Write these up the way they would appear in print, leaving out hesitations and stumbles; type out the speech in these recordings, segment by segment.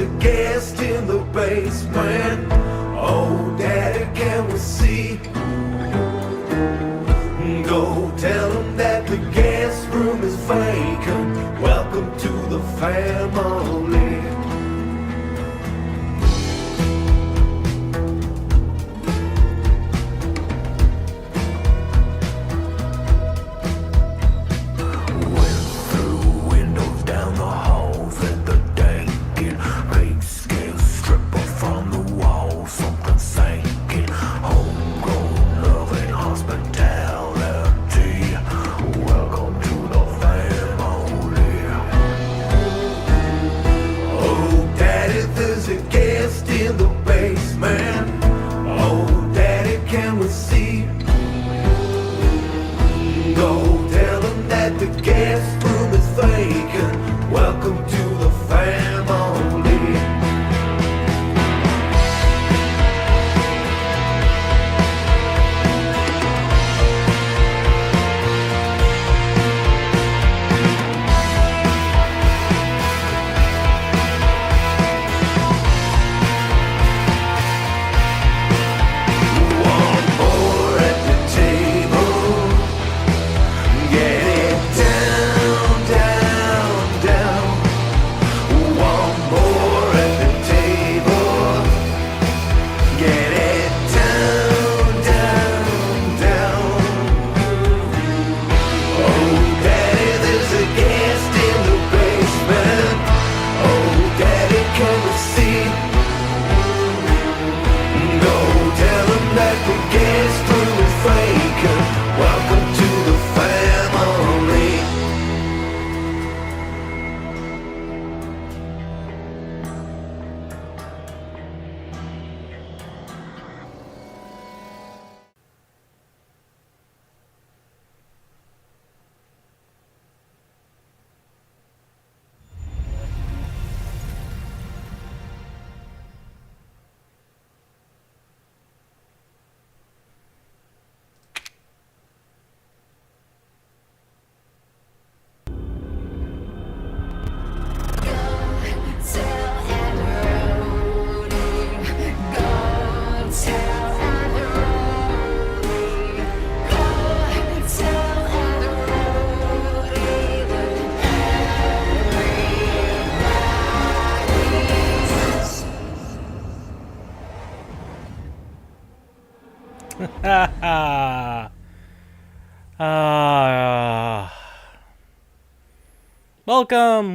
a guest in the basement. Oh, Daddy, can we see? Go tell him that the guest room is vacant. Welcome to the family.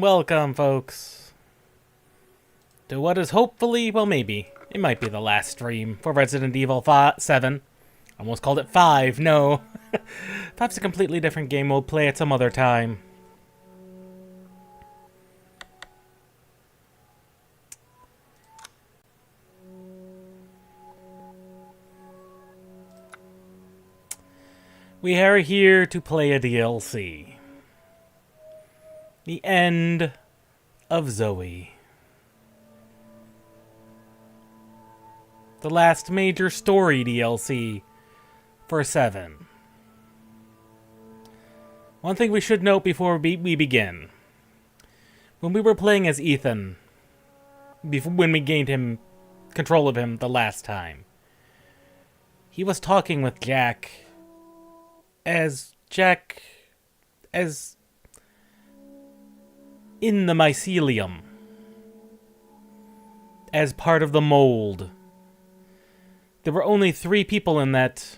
Welcome, folks, to what is hopefully, well, maybe, it might be the last stream for Resident Evil 7. Almost called it 5, no. 5's a completely different game, we'll play it some other time. We are here to play a DLC. The End of Zoe. The last major story DLC for 7. One thing we should note before we begin. When we were playing as Ethan, when we gained control of him the last time, he was talking with Jack as in the mycelium, as part of the mold. There were only 3 people in that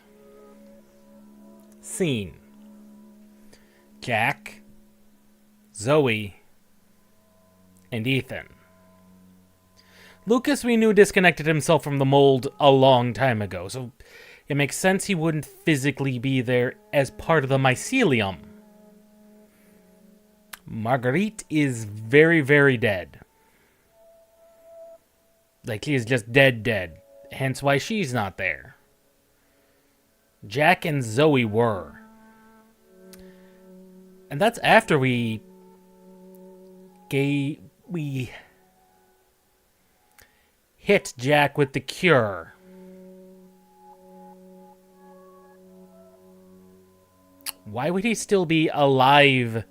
scene. Jack, Zoe, and Ethan. Lucas, we knew, disconnected himself from the mold a long time ago, so it makes sense he wouldn't physically be there as part of the mycelium. Marguerite is very, very dead. Like, she is just dead. Hence why she's not there. Jack and Zoe were. And that's after we hit Jack with the cure. Why would he still be alive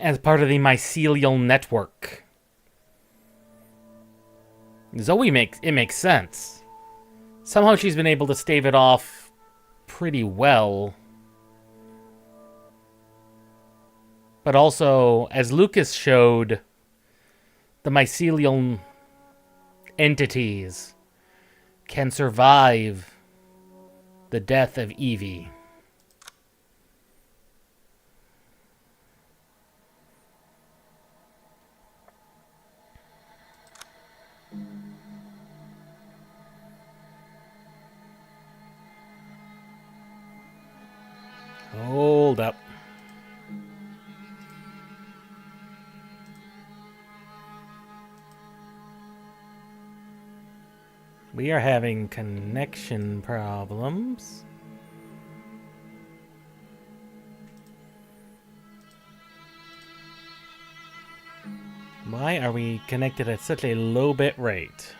as part of the mycelial network? Zoe makes sense. Somehow she's been able to stave it off pretty well. But also, as Lucas showed, the mycelial entities can survive the death of Evie. Hold up. We are having connection problems. Why are we connected at such a low bit rate?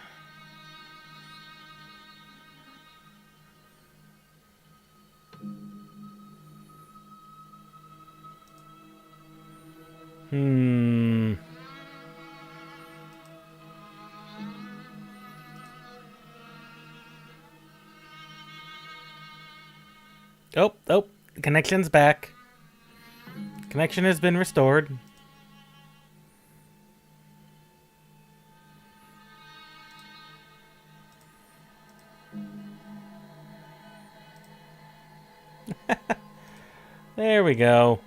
Oh, the connection's back. Connection has been restored. There we go.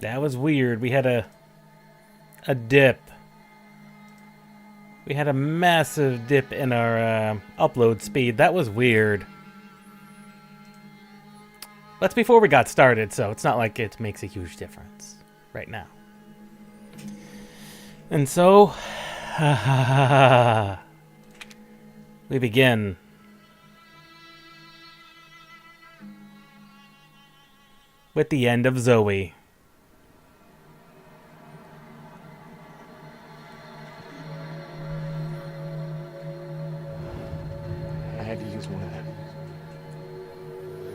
That was weird. We had a dip. We had a massive dip in our upload speed. That was weird. That's before we got started, so it's not like it makes a huge difference right now. And so, we begin. With the end of Zoe. I had to use one of them.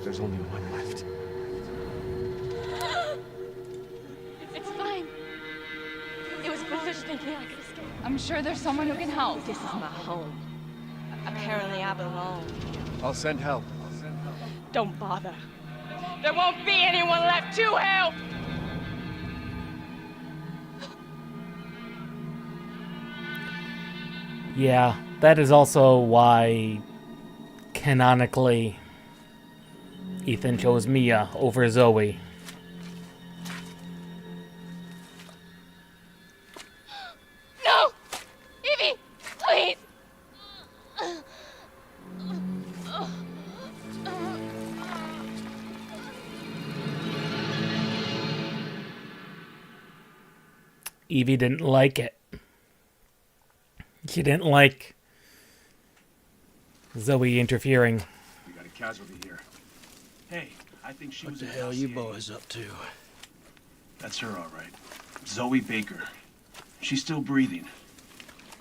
There's only one left. It's fine. It was foolish thinking I could escape. I'm sure there's someone who can help. This is my home. Apparently I belong. I'll send help. Don't bother. There won't be anyone left to help! Yeah, that is also why, canonically, Ethan chose Mia over Zoe. No! Evie! Please! Evie didn't like it. She didn't like Zoe interfering. We got a casualty here. Hey, I think she was What the in hell you dossier. boys up to? That's her, all right. Zoe Baker. She's still breathing.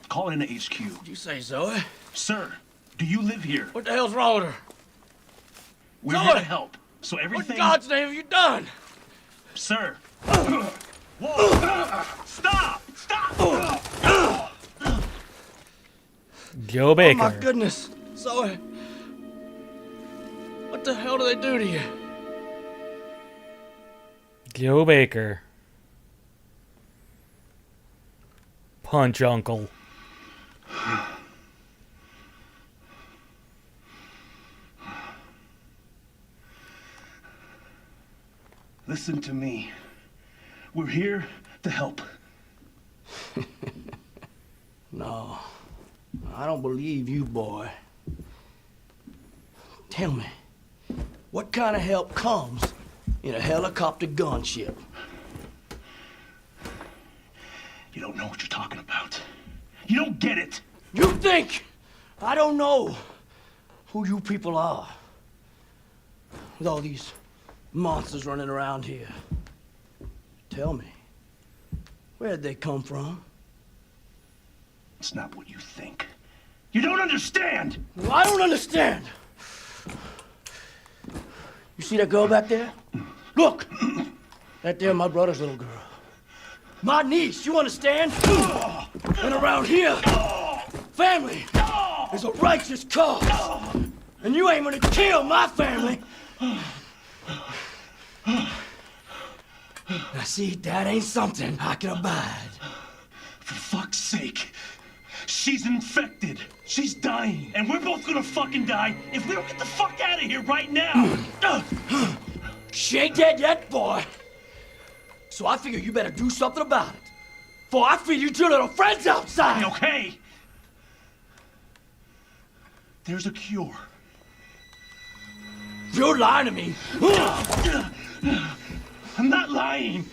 Call it into HQ. Did you say Zoe? Sir, do you live here? What the hell's wrong with her? We're Zoe! here to help. So What in everything... God's name have you done? Sir! Whoa! Stop! Stop! Joe Oh Baker. my goodness, Zoe. What the hell do they do to you? Joe Baker. Punch Uncle. Listen to me. We're here to help. No, I don't believe you, boy. Tell me, what kind of help comes in a helicopter gunship? You don't know what you're talking about. You don't get it. You think I don't know who you people are? With all these monsters running around here. Tell me, Where'd they come from? It's not what you think. You don't understand! Well, I don't understand. You see that girl back there? Look! That there, my brother's little girl. My niece, you understand? And around here, family is a righteous cause. And you ain't gonna kill my family. Now see, that ain't something I can abide. For fuck's sake. She's infected. She's dying. And we're both gonna fucking die if we don't get the fuck out of here right now. She ain't dead yet, boy. So I figure you better do something about it. For I feed you two little friends outside. Okay. There's a cure. You're lying to me. I'm not lying.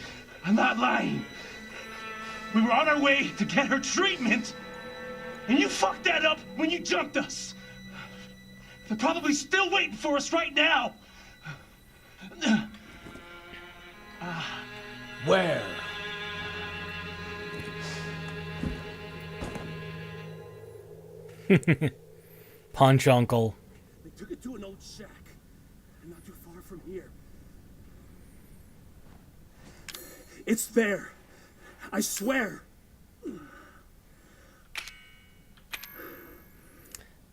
I'm not lying. We were on our way to get her treatment, and you fucked that up when you jumped us. They're probably still waiting for us right now. Where? Punch Uncle. They took it to an old shack, not too far from here. It's there. I swear.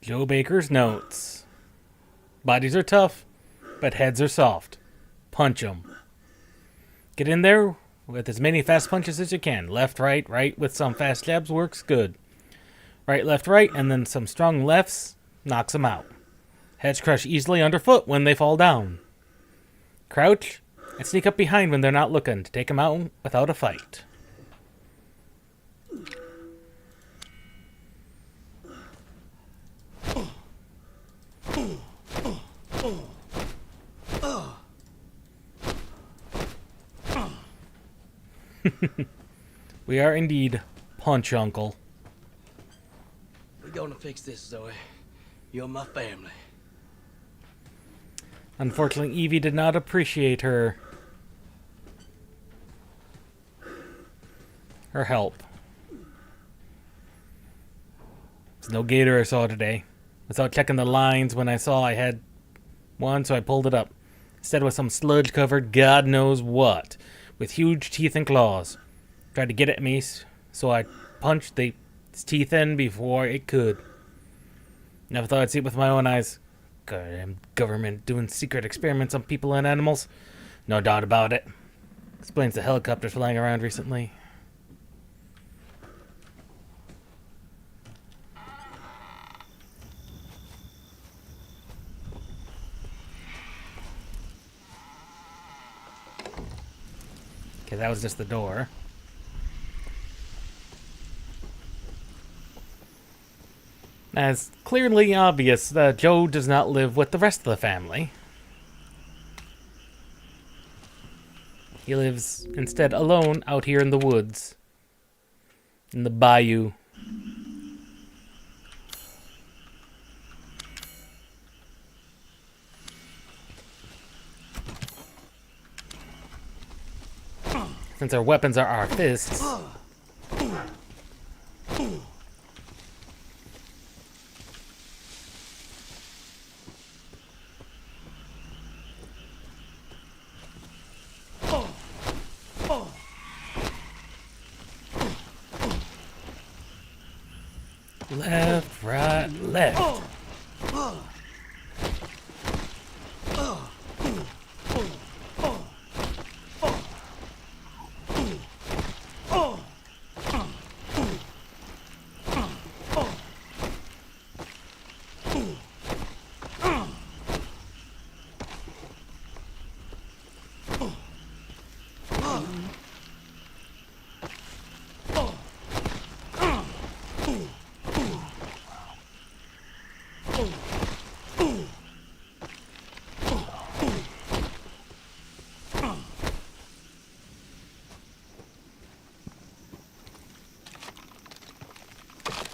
Joe Baker's notes. Bodies are tough, but heads are soft. Punch 'em. Get in there with as many fast punches as you can. Left, right with some fast jabs works good. Right, left, right, and then some strong lefts knocks them out. Heads crush easily underfoot when they fall down. Crouch and sneak up behind when they're not looking to take them out without a fight. We are indeed Punch Uncle. We're gonna fix this, Zoe. You're my family. Unfortunately, Evie did not appreciate her help. There's no gator I saw today. Without checking the lines when I saw I had one, so I pulled it up. Instead with some sludge-covered God knows what, with huge teeth and claws. Tried to get at me, so I punched its teeth in before it could. Never thought I'd see it with my own eyes. Goddamn government doing secret experiments on people and animals. No doubt about it. Explains the helicopters flying around recently. Okay, that was just the door. As clearly obvious that Joe does not live with the rest of the family. He lives instead alone out here in the woods. In the bayou. Since our weapons are our fists. Left, right, left.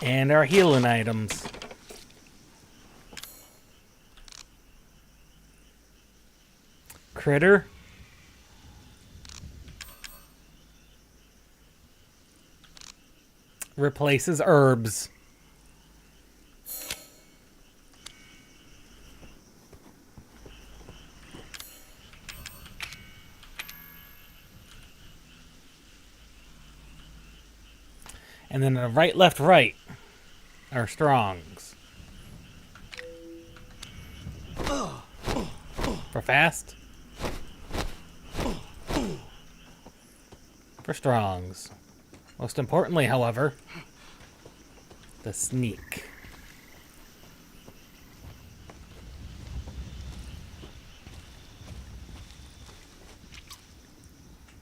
And our healing items. Critter. replaces herbs. And then a right, left, right are strongs. For fast. For strongs. Most importantly, however, the sneak.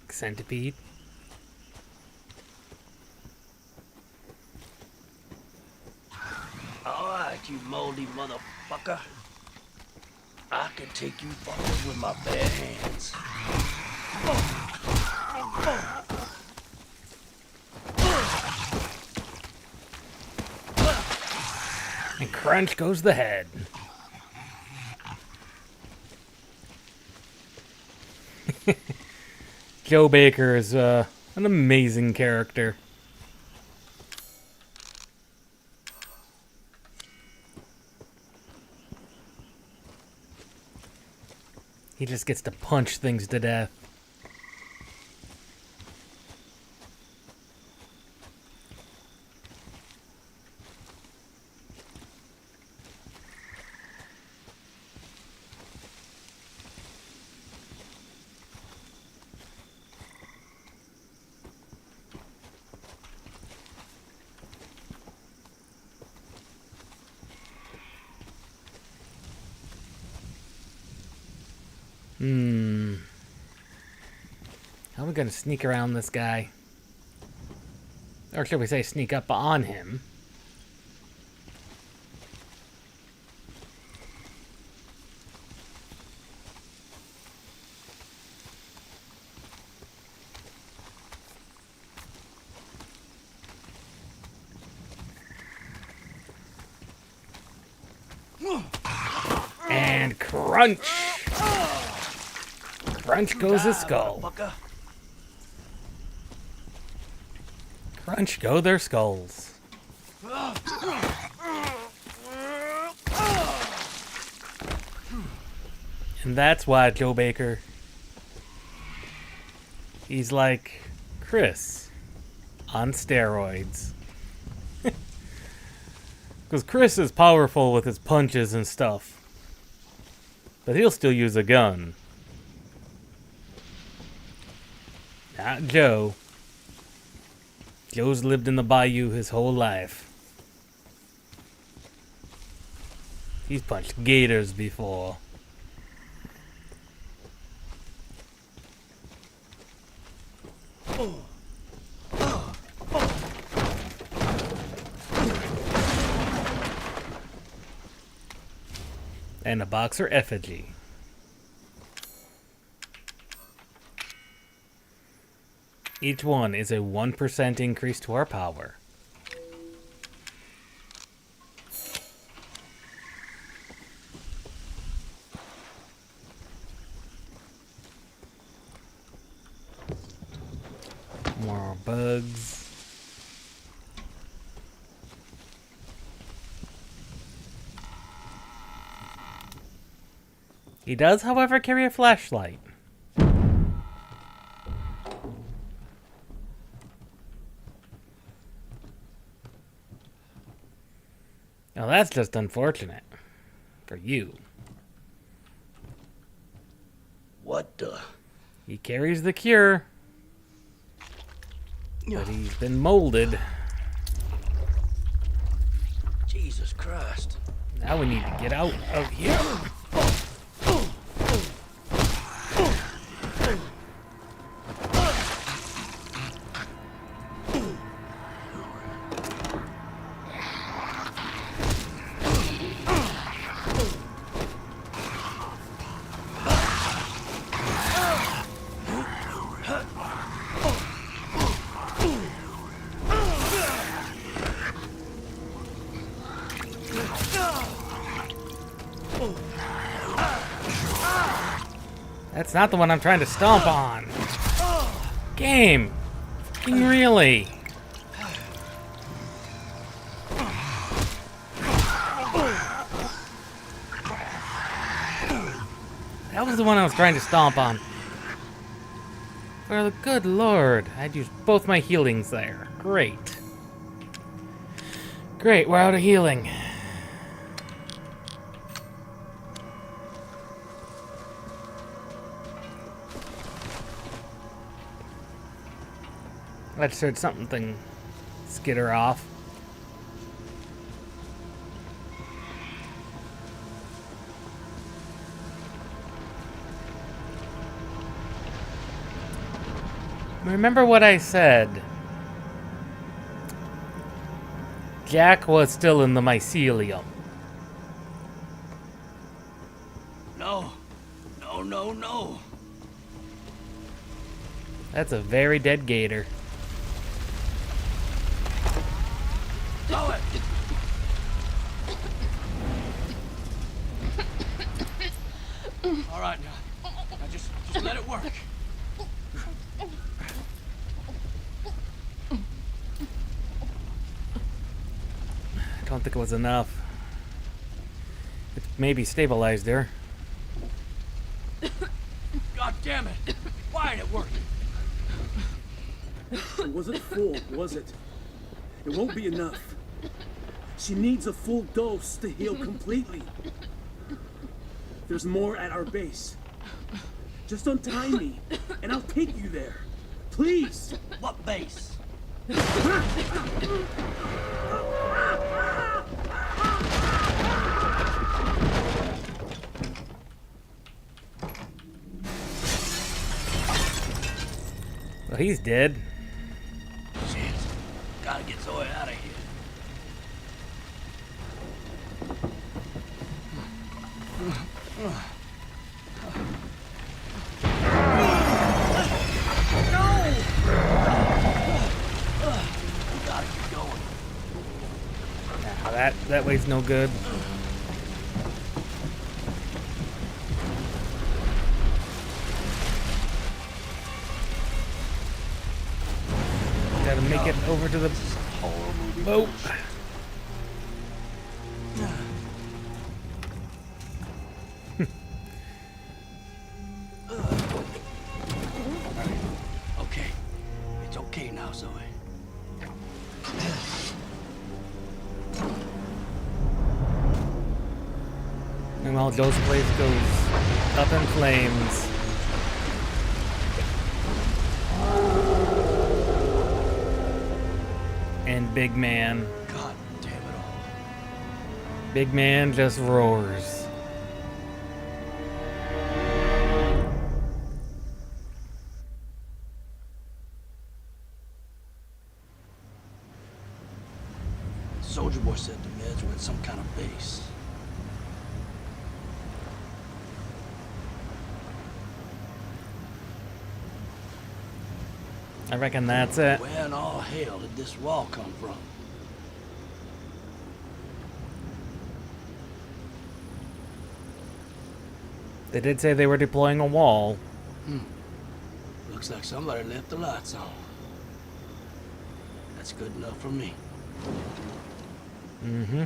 Centipede. All right, you moldy motherfucker. I can take you fuckers with my bare hands. And crunch goes the head. Joe Baker is an amazing character. He just gets to punch things to death. How are we gonna sneak around this guy? Or should we say sneak up on him? And crunch! Crunch goes his skull. Crunch go their skulls. And that's why Joe Baker, he's like Chris on steroids. Because Chris is powerful with his punches and stuff, but he'll still use a gun. Not Joe. Joe's lived in the bayou his whole life. He's punched gators before. And a boxer effigy. Each one is a 1% increase to our power. More bugs. He does, however, carry a flashlight. Now that's just unfortunate. For you. What the? He carries the cure. But he's been molded. Jesus Christ. Now we need to get out of here. That's not the one I'm trying to stomp on. Game. Fucking really. was the one I was trying to stomp on. For the good lord, I'd used both my healings there. Great. Great, we're out of healing. Let's heard something skitter off. Remember what I said. Jack was still in the mycelium. No. No, no, no. That's a very dead gator. Throw it. All right, now just let it work. I don't think it was enough. It maybe stabilized her. God damn it! Why ain't it working? It wasn't full, was it? It won't be enough. She needs a full dose to heal completely. There's more at our base. Just untie me, and I'll take you there. Please! What base? Well, he's dead. Shit. Gotta get Zoe out of here. Gotta keep going. Nah, that way's no good. Gotta make it over to the boat. Okay. It's okay now, Zoe. Meanwhile, Joe's place goes up in flames. And Big Man. God damn it all. Big Man just roars. Soldier Boy said the meds were at some kind of base. I reckon that's it. Where in all hell did this wall come from? They did say they were deploying a wall. Looks like somebody left the lights on. That's good enough for me. Mm-hmm.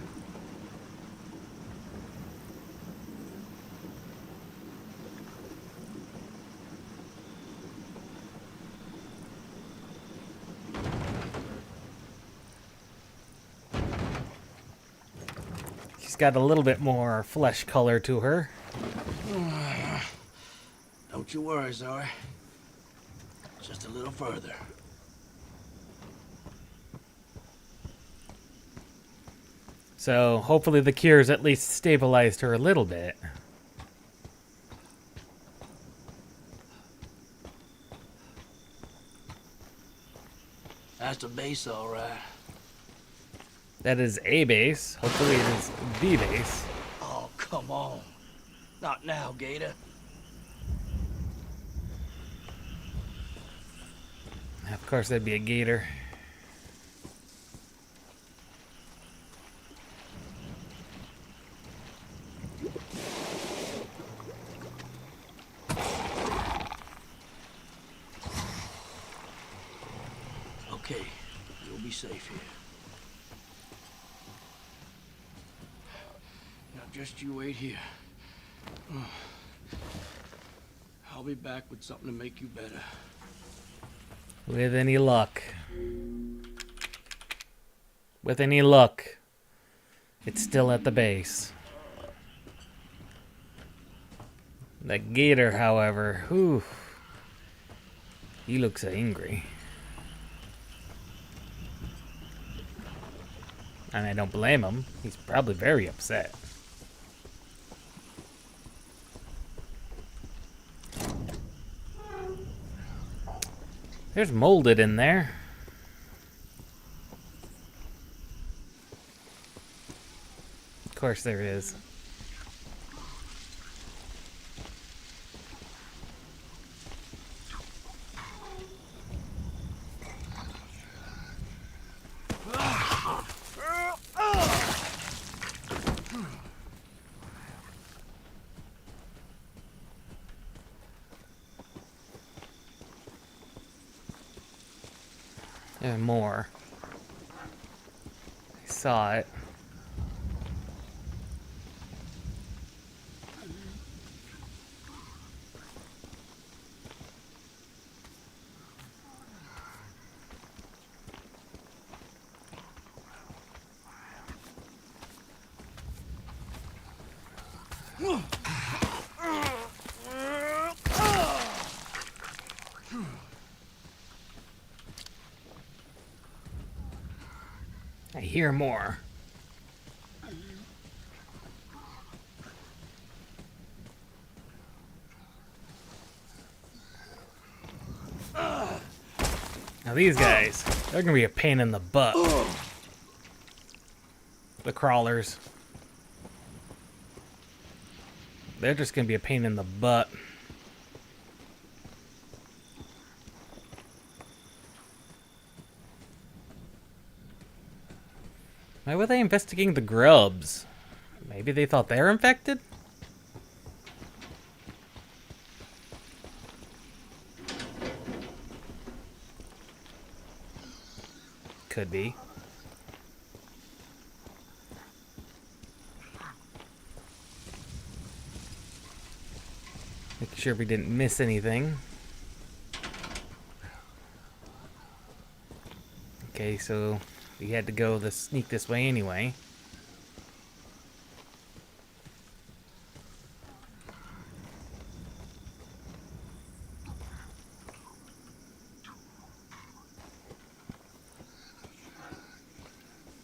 She's got a little bit more flesh color to her. Don't you worry, Zoe. Just a little further. So hopefully the cures at least stabilized her a little bit. That's the base, all right. That is a base. Hopefully it is the base. Oh, come on. Not now, Gator. Of course that'd be a gator. Okay, you'll be safe here. Now just you wait here. be back with something to make you better. With any luck. With any luck. It's still at the base. The gator, however, whew, he looks angry. And I don't blame him. He's probably very upset. There's molded in there. Of course there is. And more. I saw it. I hear more. Now these guys, they're gonna be a pain in the butt. The crawlers. They're just gonna be a pain in the butt. Why were they investigating the grubs? Maybe they thought they're infected? Could be. Make sure we didn't miss anything. Okay, so we had to go sneak this way anyway.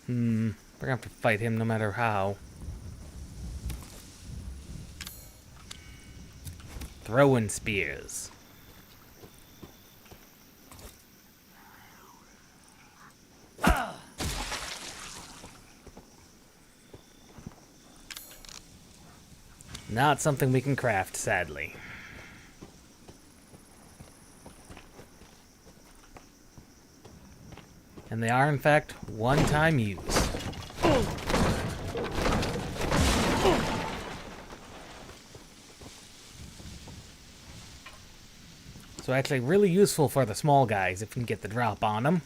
We're gonna have to fight him no matter how. Throwing spears. Not something we can craft, sadly. And they are, in fact, one-time use. So actually really useful for the small guys if you can get the drop on them.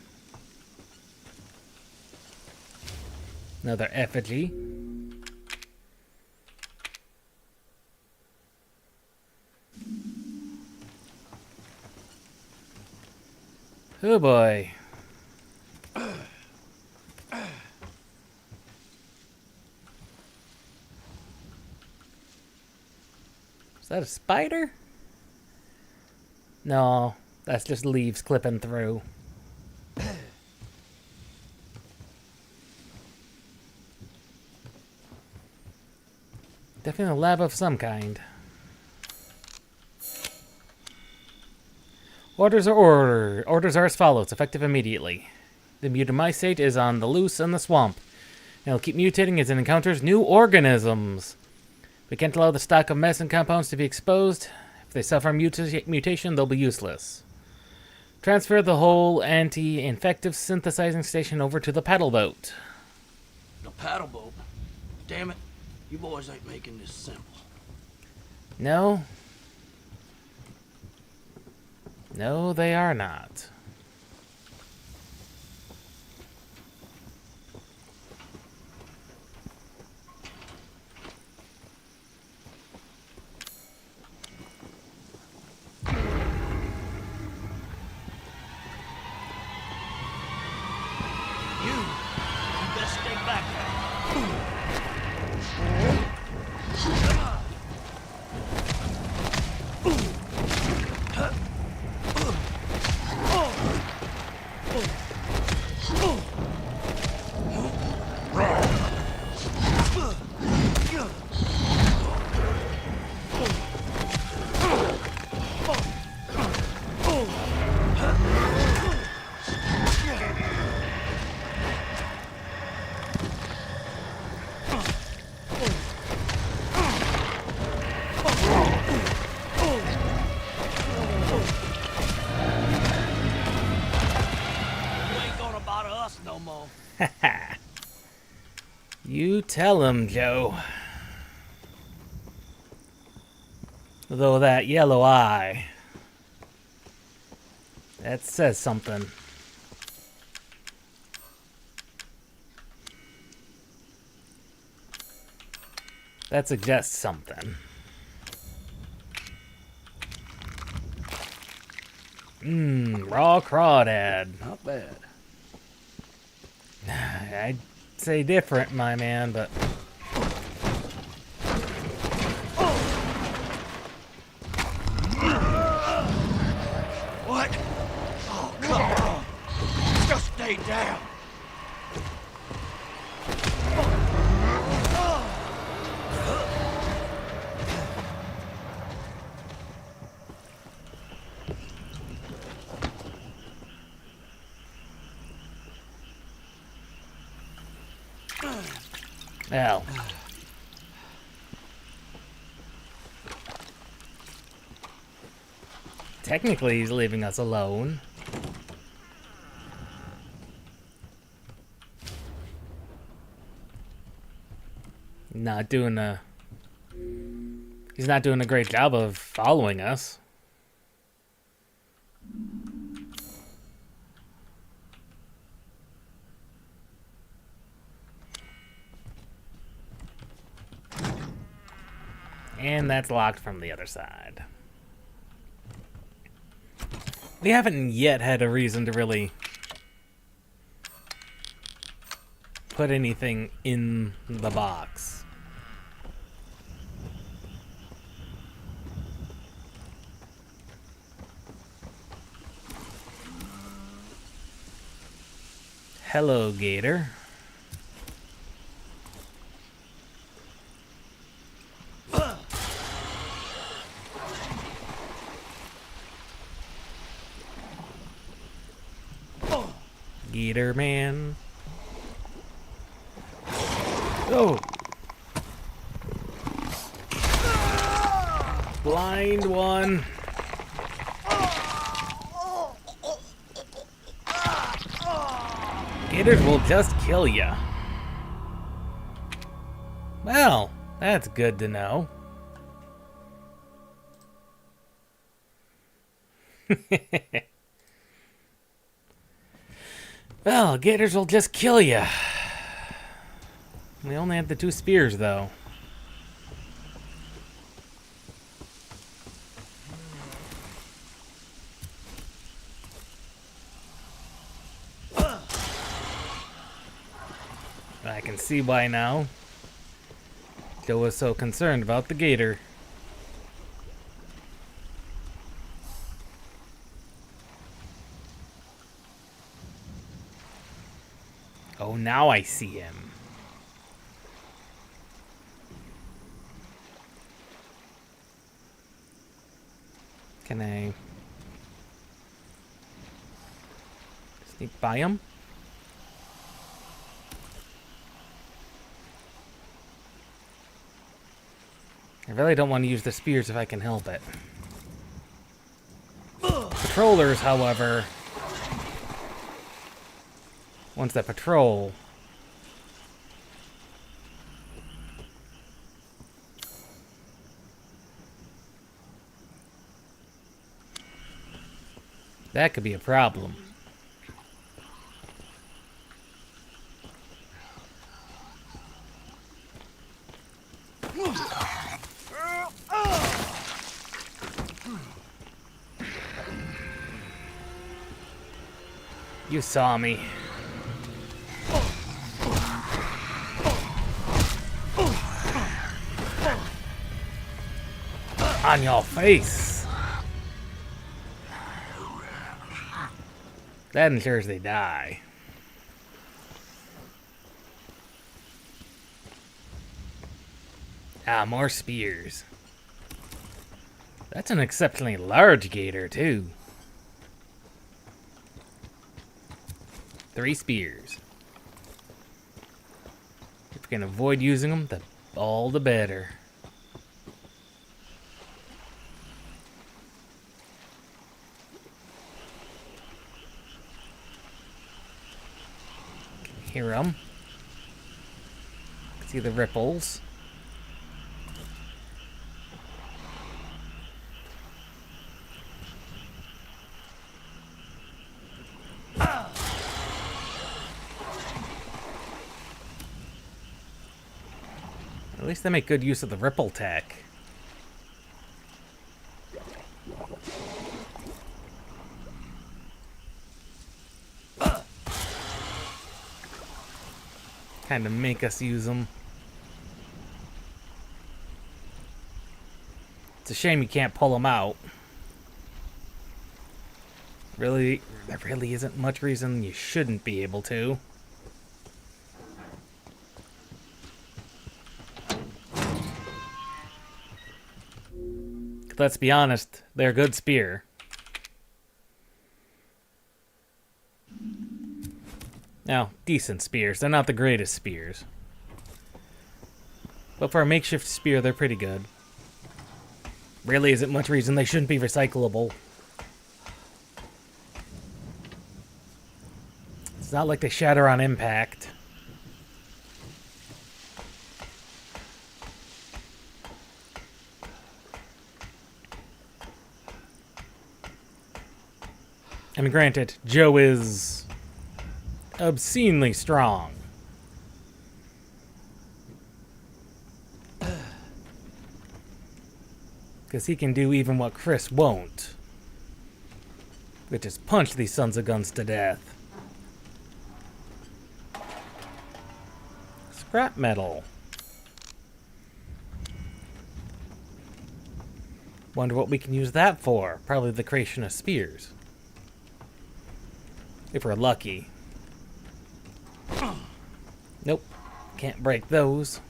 Another effigy. Oh boy. Is that a spider? No, that's just leaves clipping through. Definitely a lab of some kind. Orders are as follows, effective immediately. The mutamysate is on the loose in the swamp. And it'll keep mutating as it encounters new organisms. We can't allow the stock of medicine compounds to be exposed. If they suffer mutation, they'll be useless. Transfer the whole anti-infective synthesizing station over to the paddle boat. The paddle boat? Damn it. You boys ain't making this simple. No. No, they are not. You tell him, Joe. Though that yellow eye, that says something. That suggests something. Raw crawdad. Not bad. I'd say different, my man, but... What? Oh, come on. Just stay down. Well. Technically, he's leaving us alone. Not doing a... He's not doing a great job of following us. And that's locked from the other side. We haven't yet had a reason to really put anything in the box. Hello, Gator. Gator man. Oh! Blind one. Gators will just kill ya. Well, that's good to know. Well, gators will just kill ya. We only have the 2 spears, though. I can see why now. Joe was so concerned about the gator. Oh, now I see him. Can I sneak by him? I really don't want to use the spears if I can help it. Patrollers, however, once they patrol, that could be a problem. You saw me. On your face. That ensures they die. Ah, more spears. That's an exceptionally large gator, too. 3 spears. If we can avoid using them, all the better. hear them. See the ripples. At least they make good use of the ripple tech. Kind of make us use them. It's a shame you can't pull them out. Really, there really isn't much reason you shouldn't be able to. Let's be honest, they're a good spear. Now, decent spears. They're not the greatest spears. But for a makeshift spear, they're pretty good. Really isn't much reason they shouldn't be recyclable. It's not like they shatter on impact. I mean, granted, Joe is obscenely strong. Because he can do even what Chris won't. Which is punch these sons of guns to death. Scrap metal. Wonder what we can use that for. Probably the creation of spears. If we're lucky. Nope. Can't break those.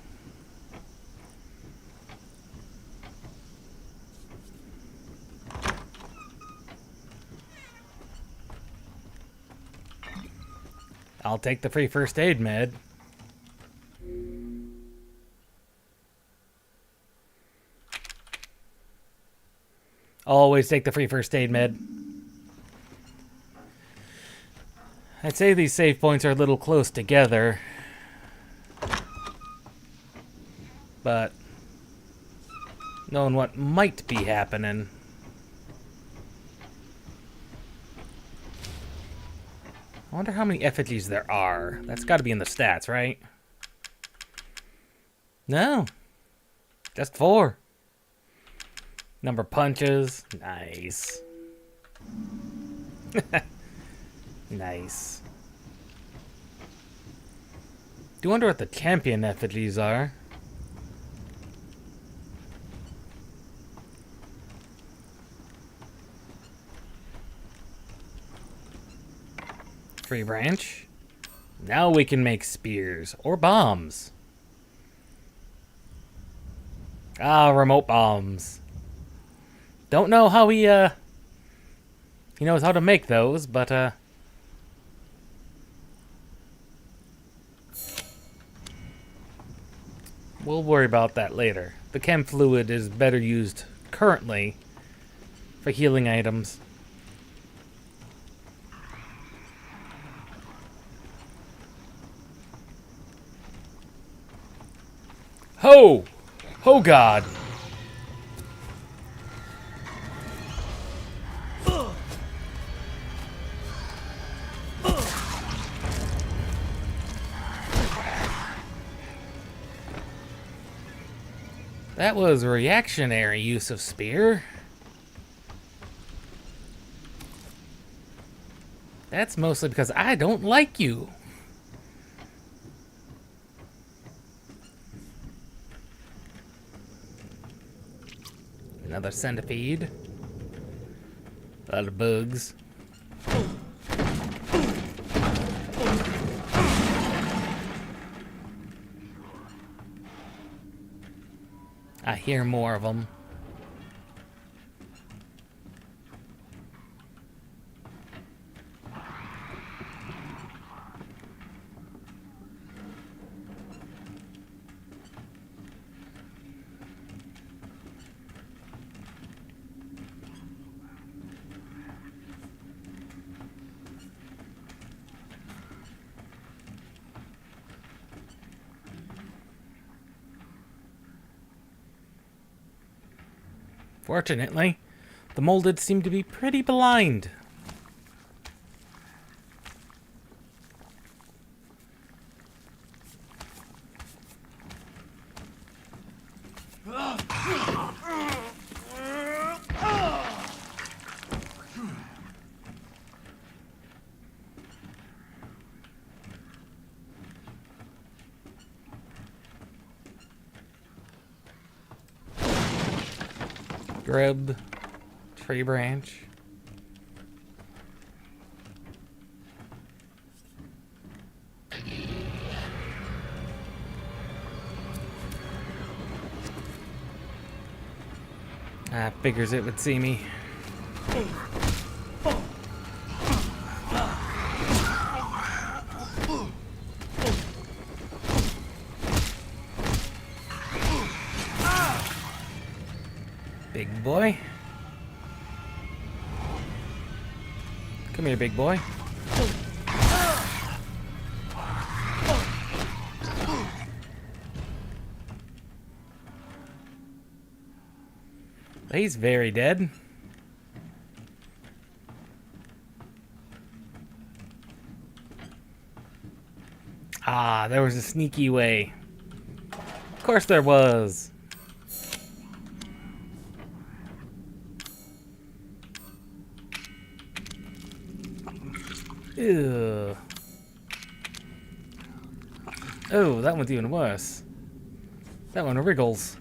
I'll take the free first aid med. Always take the free first aid med. I'd say these save points are a little close together. But knowing what might be happening. I wonder how many effigies there are. That's got to be in the stats, right? No. Just 4. Number of punches. Nice. Nice. Do wonder what the champion effigies are. Free branch. Now we can make spears or bombs. Ah, remote bombs. Don't know how he knows how to make those, but we'll worry about that later. The chem fluid is better used currently for healing items. Ho! Oh God! That was a reactionary use of spear. That's mostly because I don't like you. Another centipede. A lot of bugs. I hear more of them. Fortunately, the molded seem to be pretty blind. Grub, tree branch. Figures it would see me. Big boy. Come here, big boy. He's very dead. Ah, there was a sneaky way. Of course there was. Ew. Oh, that one's even worse. That one wriggles.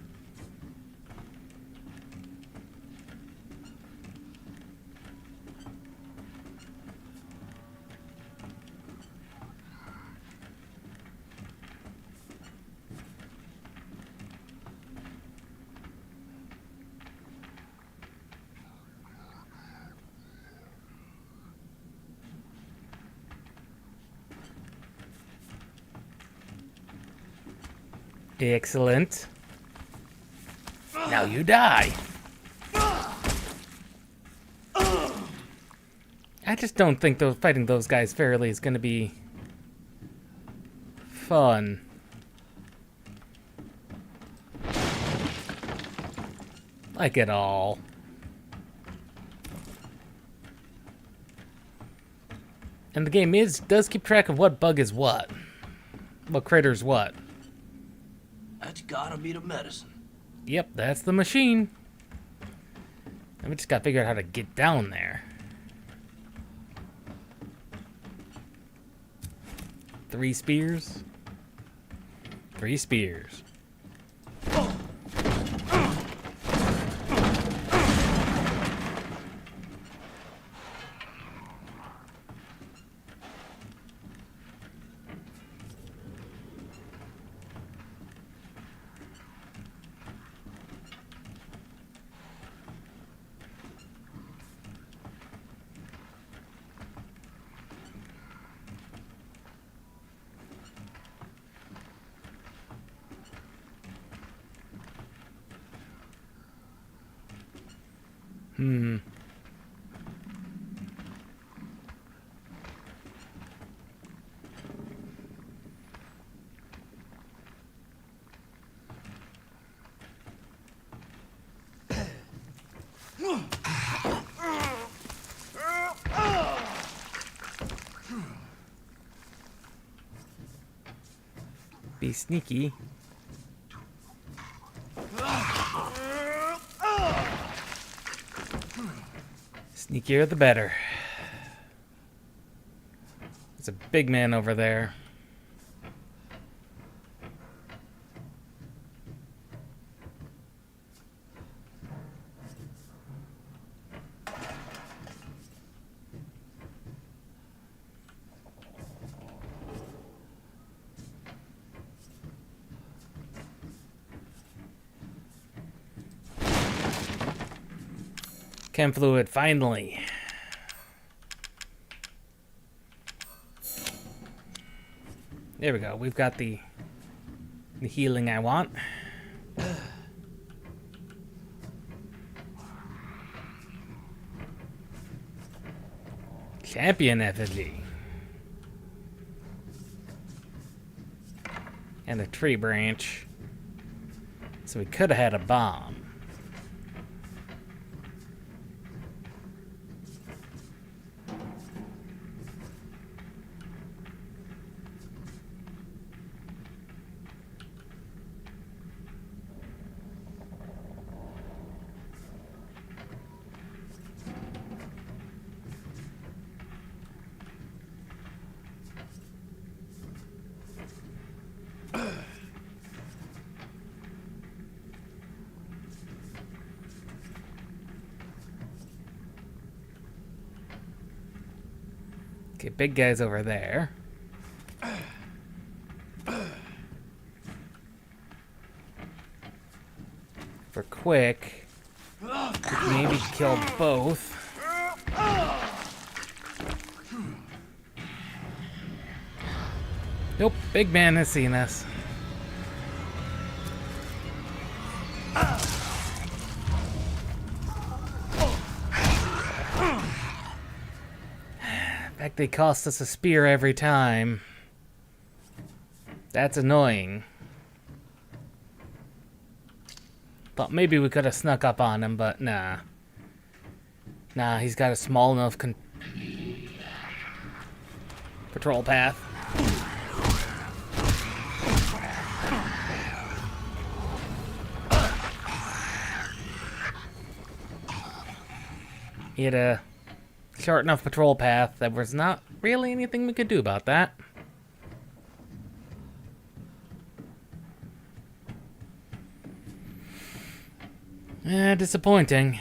Excellent. Now you die. I just don't think fighting those guys fairly is going to be fun. Like at all. And the game does keep track of what bug is what. What critter's what. That's gotta be the medicine. Yep, that's the machine. And we just gotta figure out how to get down there. 3 spears. 3 spears. Be sneaky. Sneakier the better. There's a big man over there. Chem fluid, finally. There we go. We've got the healing I want. Champion effigy. And a tree branch. So we could have had a bomb. Okay, big guy's over there. For quick, maybe kill both. Nope, big man has seen us. In fact, they cost us a spear every time. That's annoying. Thought maybe we could have snuck up on him, but nah. Nah, he's got a small enough patrol path. He had a short enough patrol path that was not really anything we could do about that. Disappointing.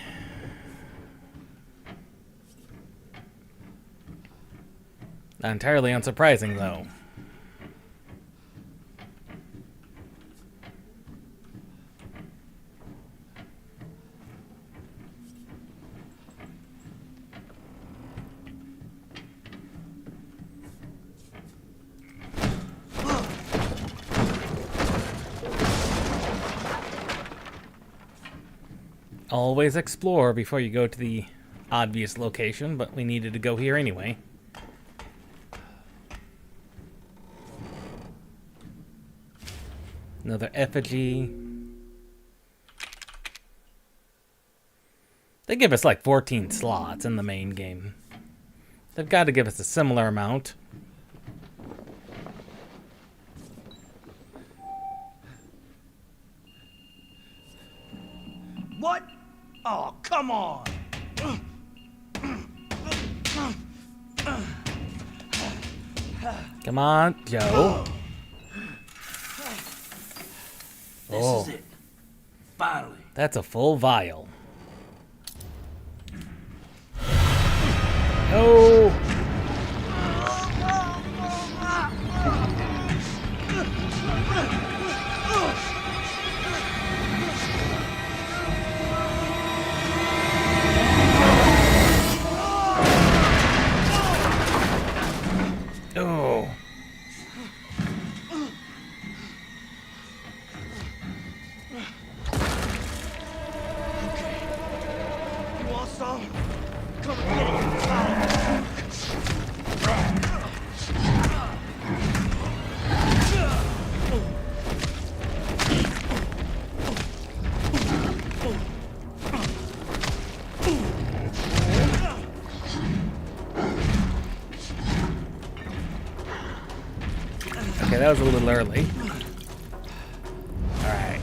Not entirely unsurprising, though. Always explore before you go to the obvious location, but we needed to go here anyway. Another effigy. They give us like 14 slots in the main game. They've got to give us a similar amount. What? Oh, come on! Come on, Joe. This is it. Finally. That's a full vial. Oh! Oh. You want some? Come and get it. Okay, that was a little early. Alright.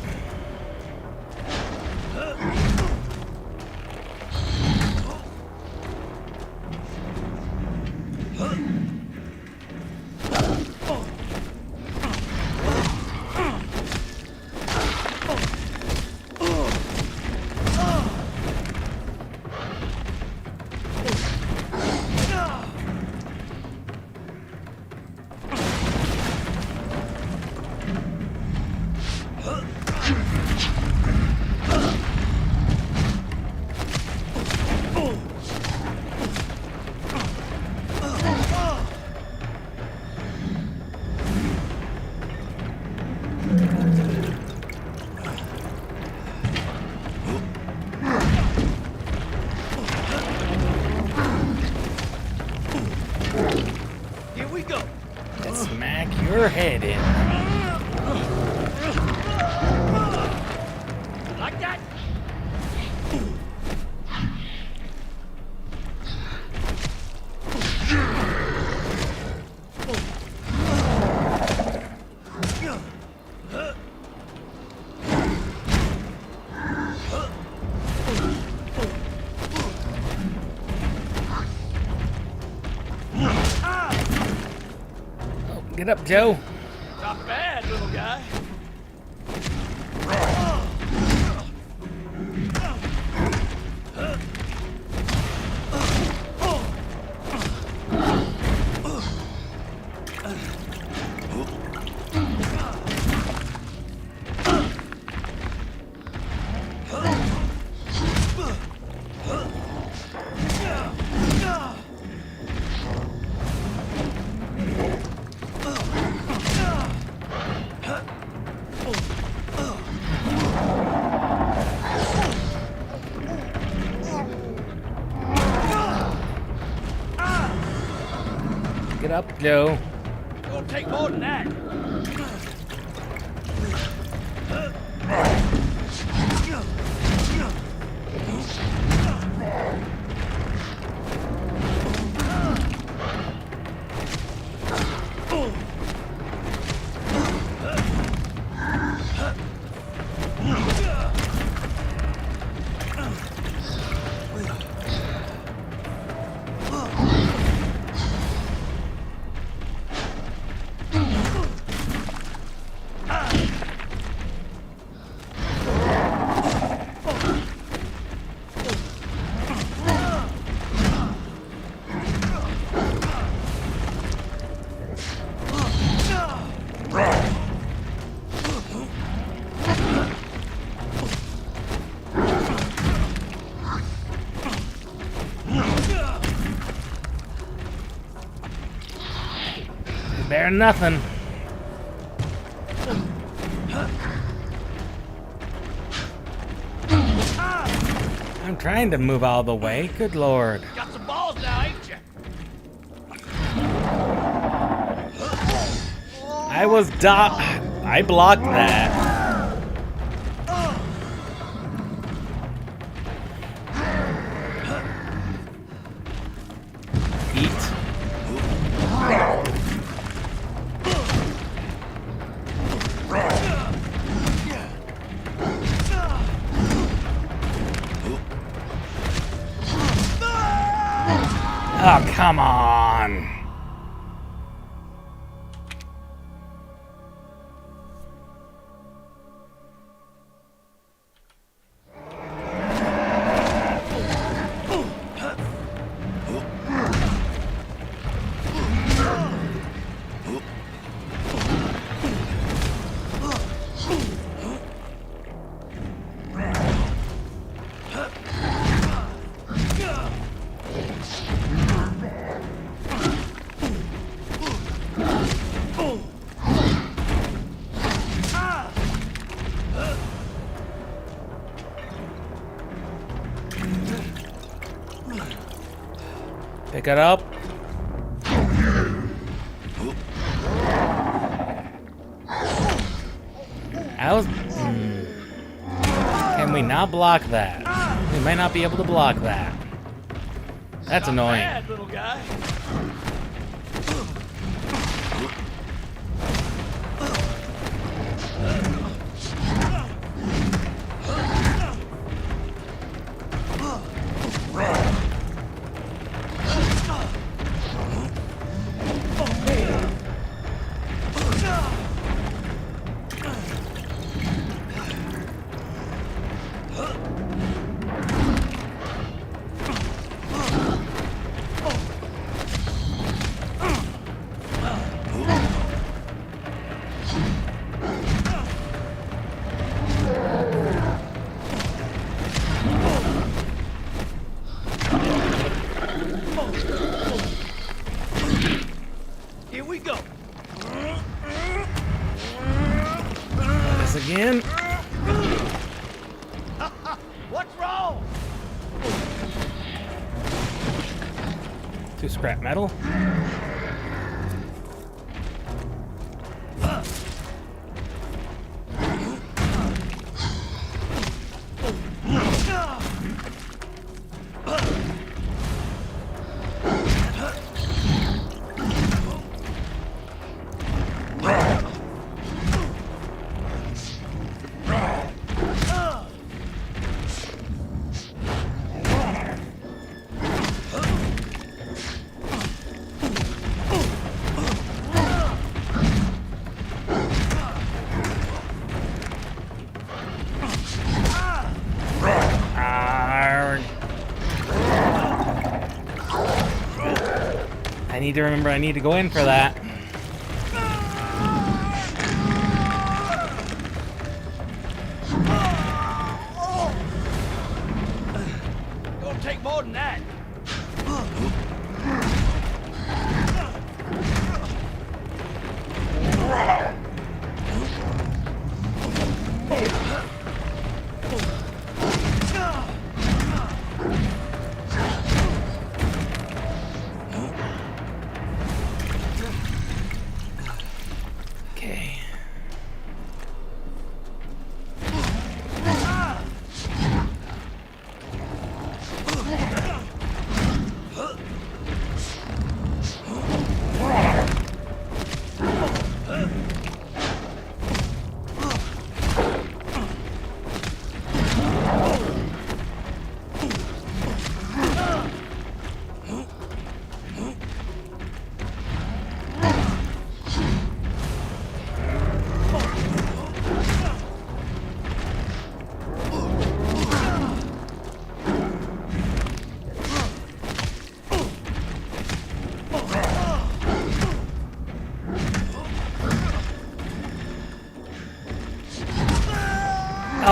Here we go. Let's smack your head in. Like that? Get up, Joe. Not bad, little guy. Pick it up, Joe. It'll take more than that. Better than nothing. I'm trying to move out of the way. Good lord. Got some balls now, ain't you? I blocked that. Eat. Oh, come on. Pick it up. Can we not block that? We might not be able to block that. That's annoying. Bad, little guy. Here we go. This again. What's wrong? Two scrap metal. I need to remember I need to go in for that. Gonna take more than that.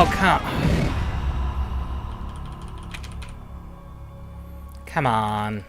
Oh, come on.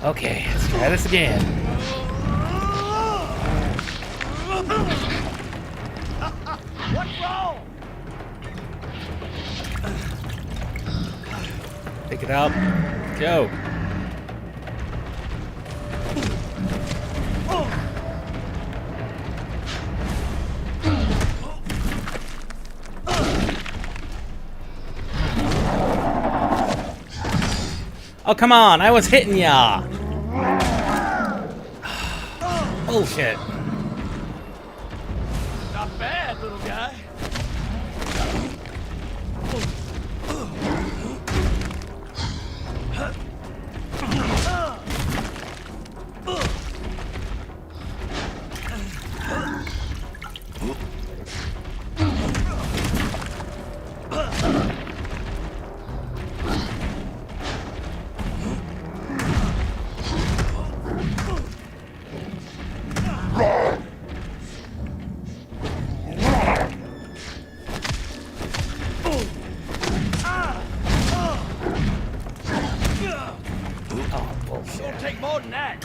Okay, let's try this again. What's wrong? Pick it up. Go. Oh, come on. I was hitting ya. Bullshit. Not bad, little guy. It'll take more than that.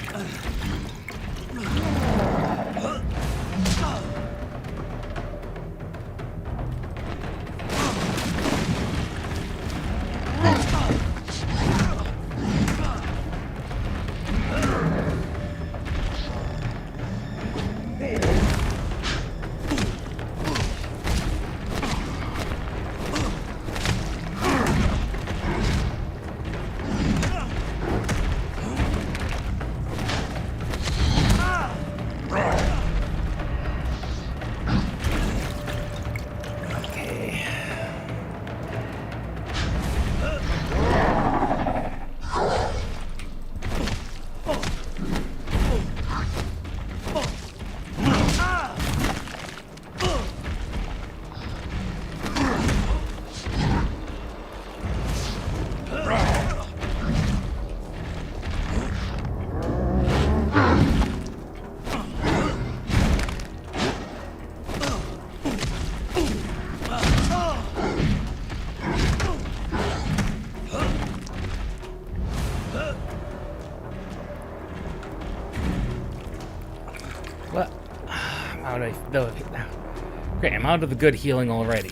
What? I'm out of great, I'm out of the good healing already.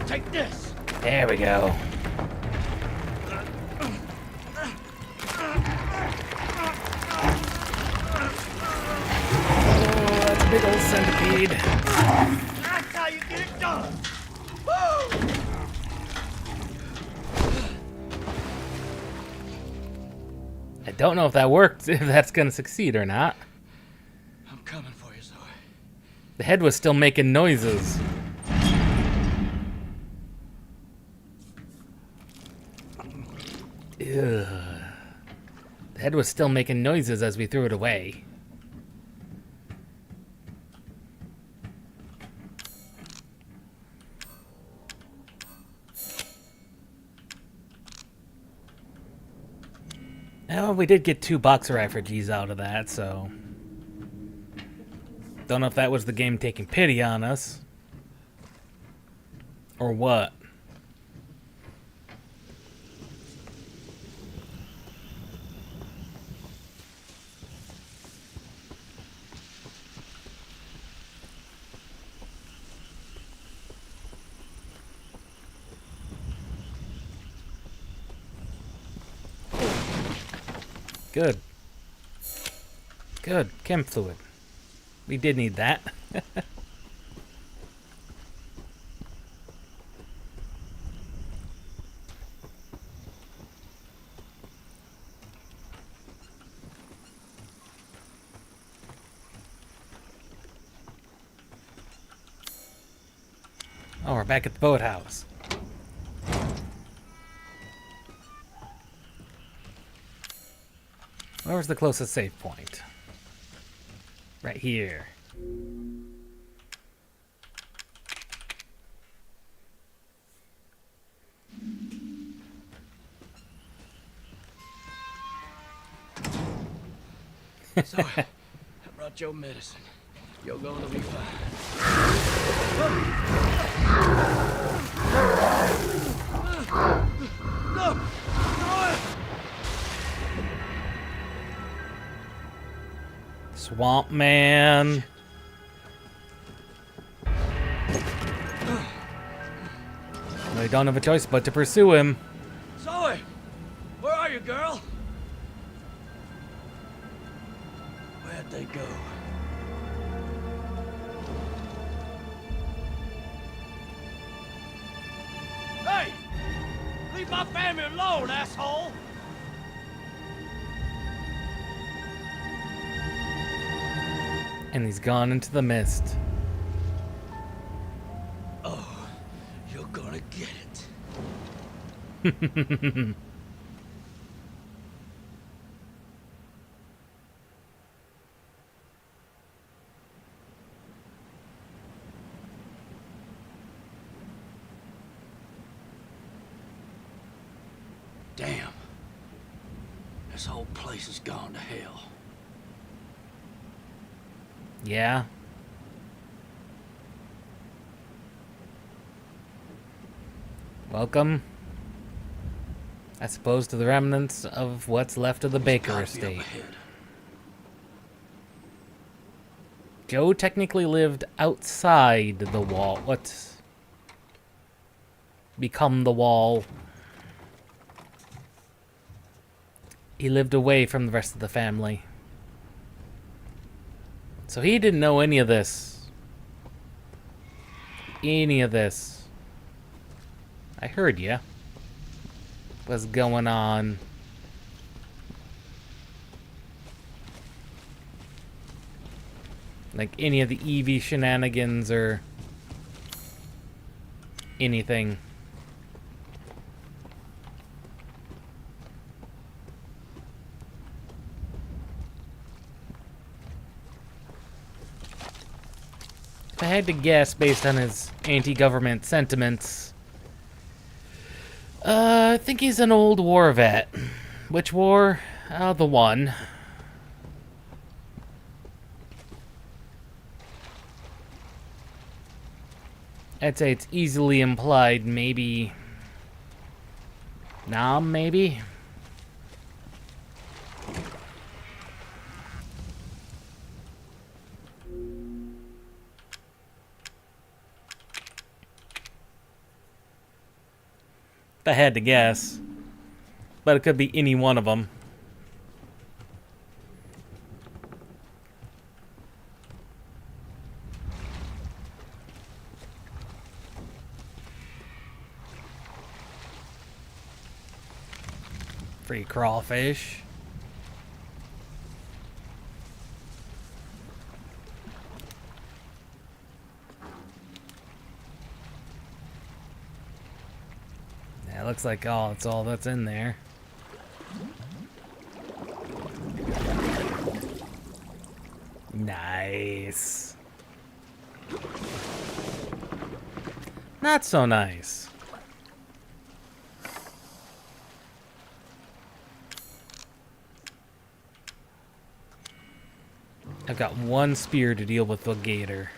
Take this. There we go. Big old centipede. That's how you get it done. Woo! I don't know if that worked, if that's gonna succeed or not. I'm coming for you, Zoe. The head was still making noises. Ugh. The head was still making noises as we threw it away. Well, we did get 2 boxer refugees out of that, so... Don't know if that was the game taking pity on us. Or what. Good. Good. Chem fluid. We did need that. Oh, we're back at the boathouse. Where's the closest save point? Right here. So, I brought your medicine. You're going to be fine. No! Swamp Man. We don't have a choice but to pursue him. Zoe! Where are you, girl? Where'd they go? Hey! Leave my family alone, asshole! And he's gone into the mist. Oh, you're gonna get it. Damn. This whole place has gone to hell. Yeah. Welcome, I suppose, to the remnants of what's left of the Baker estate. Joe technically lived outside the wall. What's become the wall? He lived away from the rest of the family. So he didn't know any of this. Any of this. I heard ya. What's going on? Like any of the Evie shenanigans or anything. If I had to guess based on his anti-government sentiments, I think he's an old war vet. Which war? The one. I'd say it's easily implied, maybe... Nam, maybe? If I had to guess. But it could be any one of them. Free crawfish. Yeah, looks like it's all that's in there. Nice. Not so nice. I've got one spear to deal with the gator.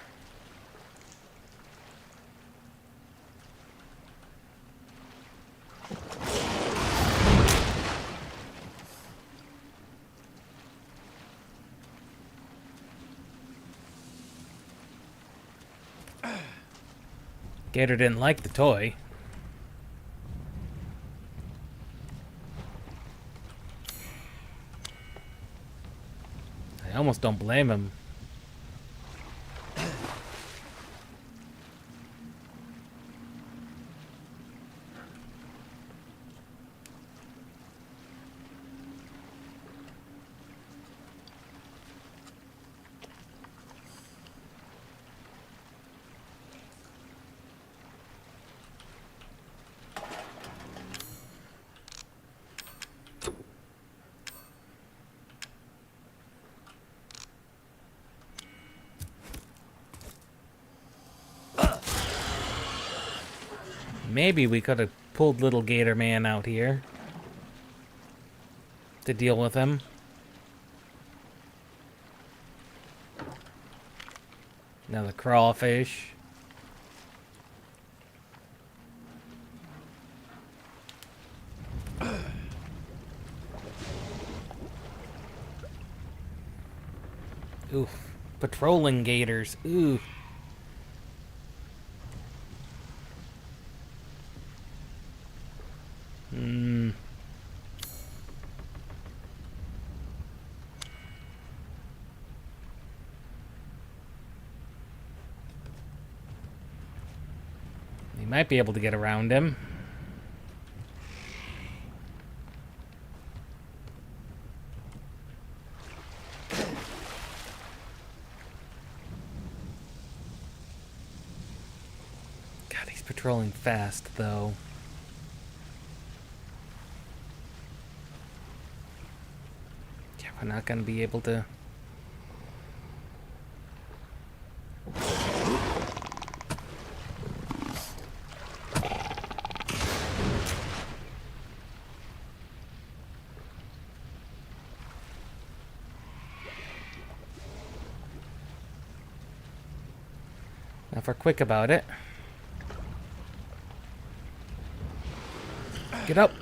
Gator didn't like the toy. I almost don't blame him. Maybe we could have pulled little Gator Man out here to deal with him. Now the crawfish. Oof. Patrolling gators. Ooh. We might be able to get around him. God, he's patrolling fast, though. Yeah, we're not gonna be able to... Now, if we're quick about it. Get up.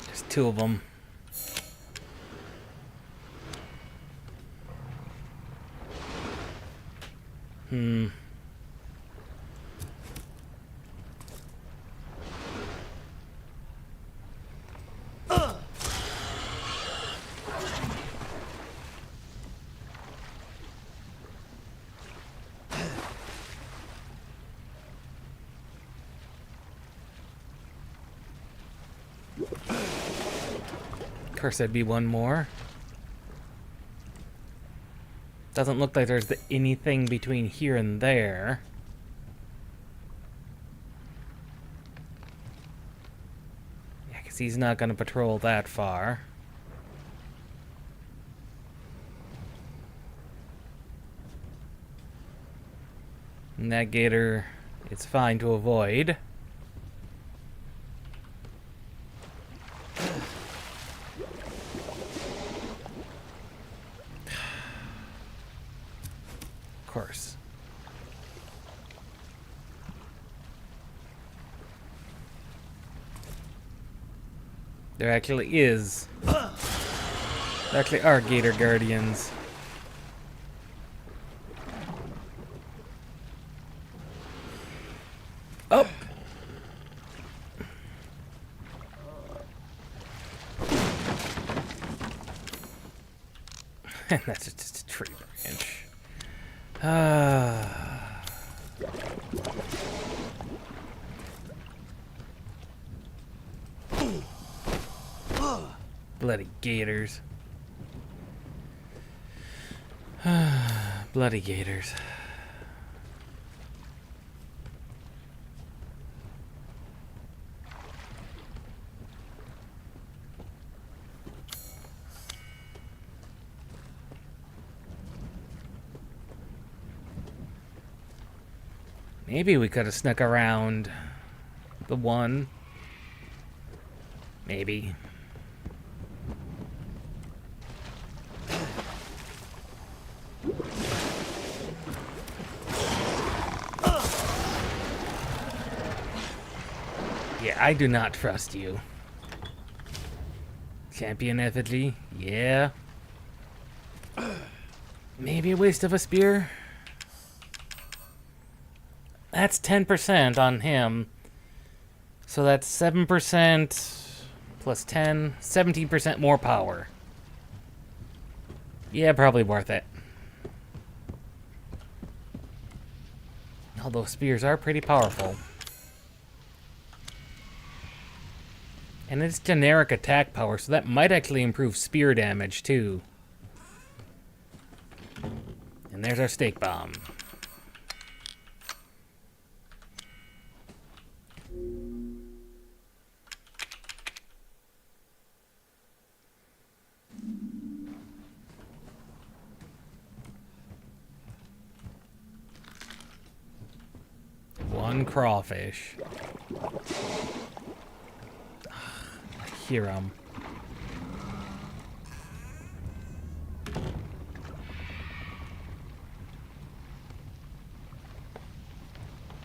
There's two of them. Of course, there'd be one more. Doesn't look like there's anything between here and there. Yeah, because he's not going to patrol that far. And that gator, it's fine to avoid. Course. There actually is. There actually are Gator Guardians. Oh! And that's just a tree branch. Bloody gators. Bloody gators. Maybe we could have snuck around the one. Maybe. Yeah, I do not trust you. Champion effigy? Yeah. Maybe a waste of a spear? That's 10% on him. So that's 7% plus 10, 17% more power. Yeah, probably worth it. Although spears are pretty powerful. And it's generic attack power, so that might actually improve spear damage too. And there's our stake bomb. One crawfish. I hear him.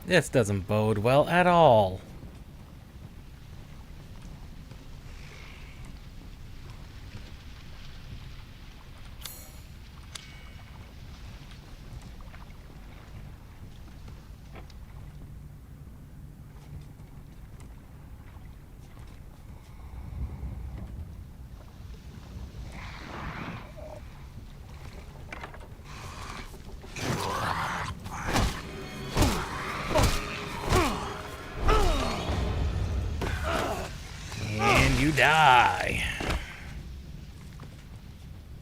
This doesn't bode well at all. And you die.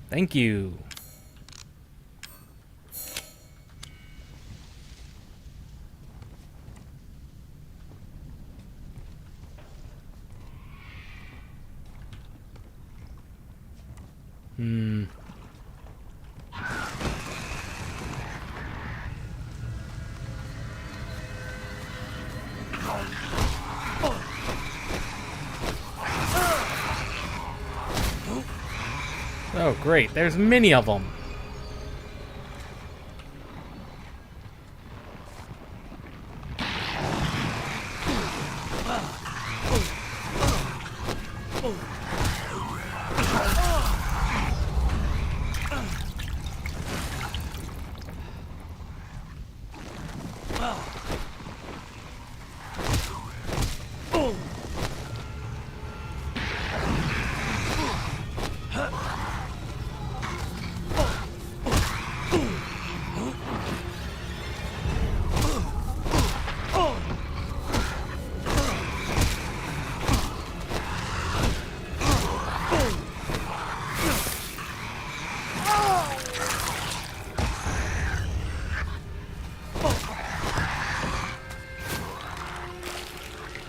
Thank you. Oh, great. There's many of them.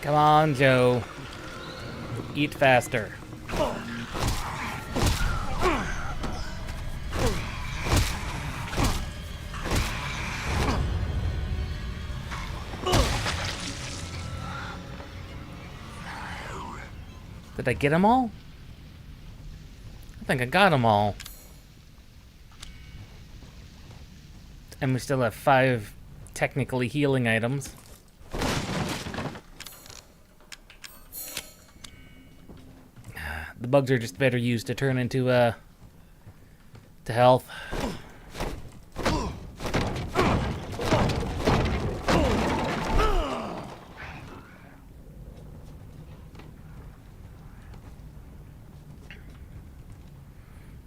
Come on, Joe. Eat faster. Did I get them all? I think I got them all. And we still have 5 technically healing items. The bugs are just better used to turn into to health.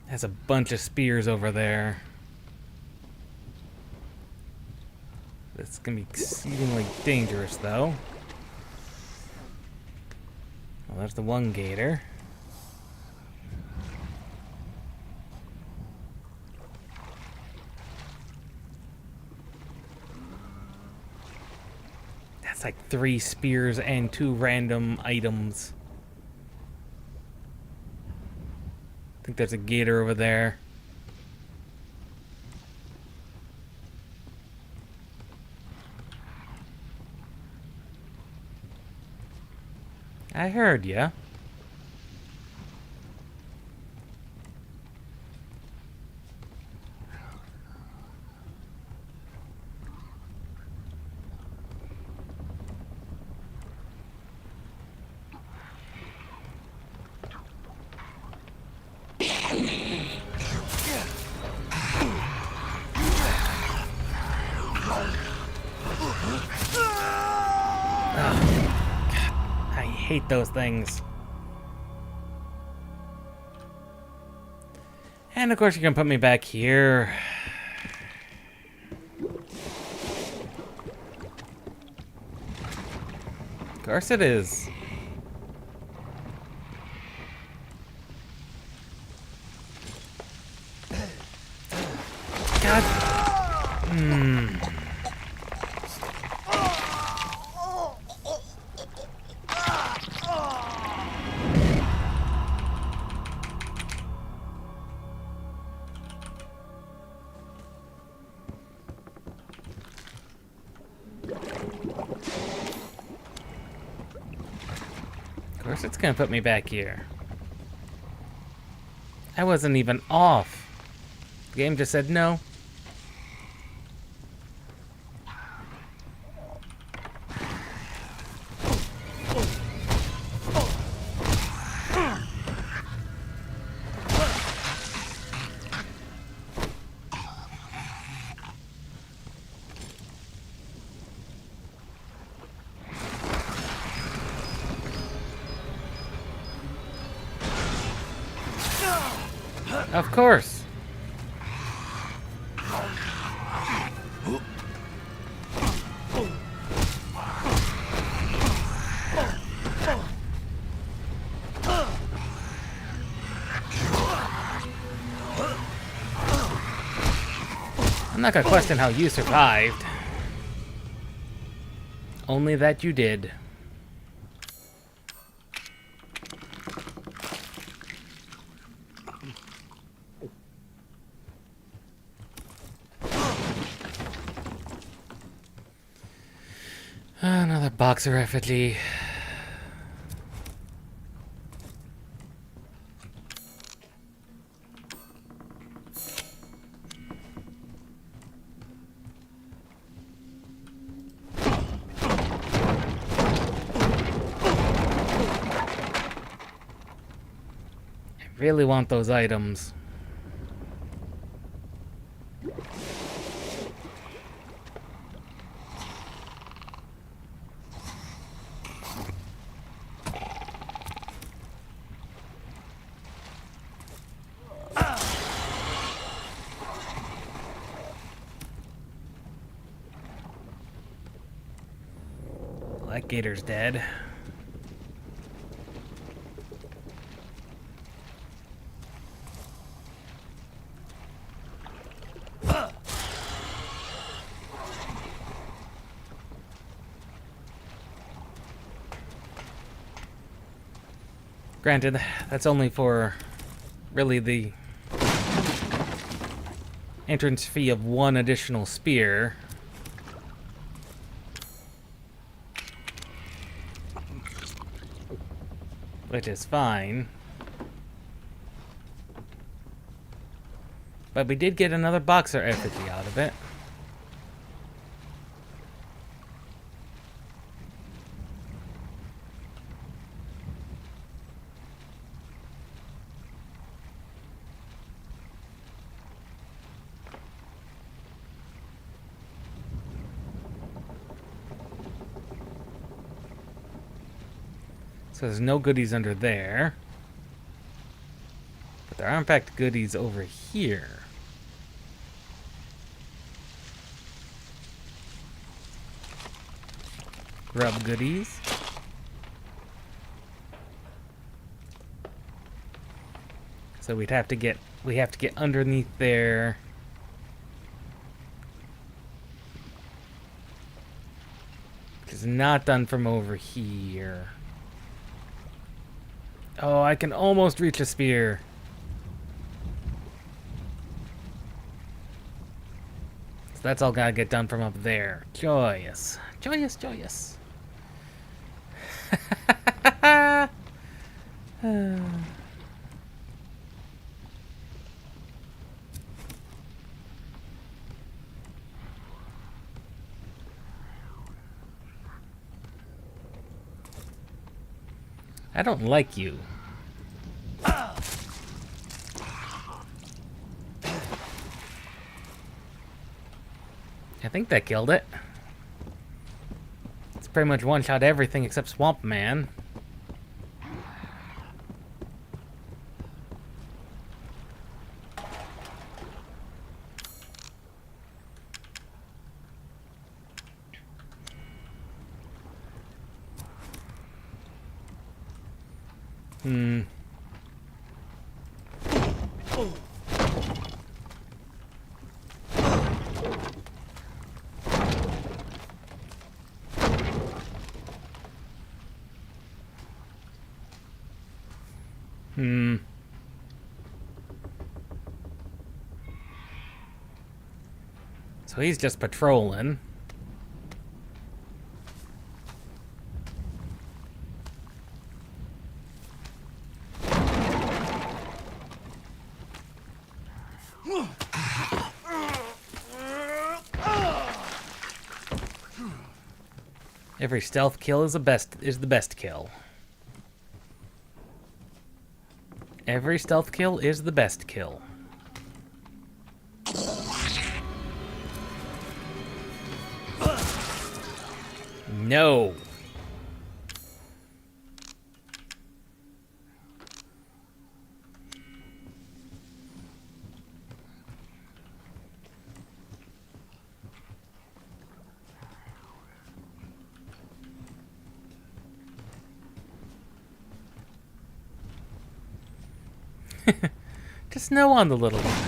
Has a bunch of spears over there. It's gonna be exceedingly dangerous, though. Well, there's the one gator. That's like 3 spears and 2 random items. I think there's a gator over there. I heard ya. I hate those things. And of course you're gonna put me back here. Of course it is. God. Of course it's gonna put me back here. I wasn't even off. The game just said no. Of course. I'm not gonna question how you survived. Only that you did. Another boxer effigy. I really want those items. That gator's dead. Granted, that's only for really the entrance fee of one additional spear. Which is fine. But we did get another boxer effigy out of it. So there's no goodies under there. But there are in fact goodies over here. Grub goodies. So we have to get underneath there. It's not done from over here. Oh, I can almost reach a spear. So that's all gotta get done from up there. Joyous. Joyous, joyous. I don't like you. I think that killed it. It's pretty much one-shot everything except Swamp Man. So he's just patrolling. Every stealth kill is the best kill. Every stealth kill is the best kill. No. Just snow on the little guy.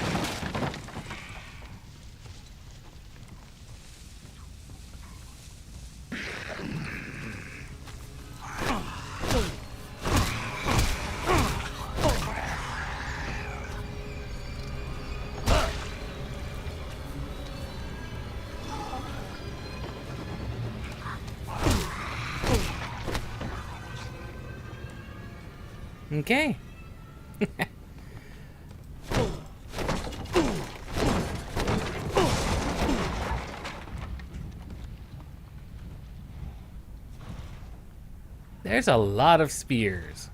Okay. There's a lot of spears.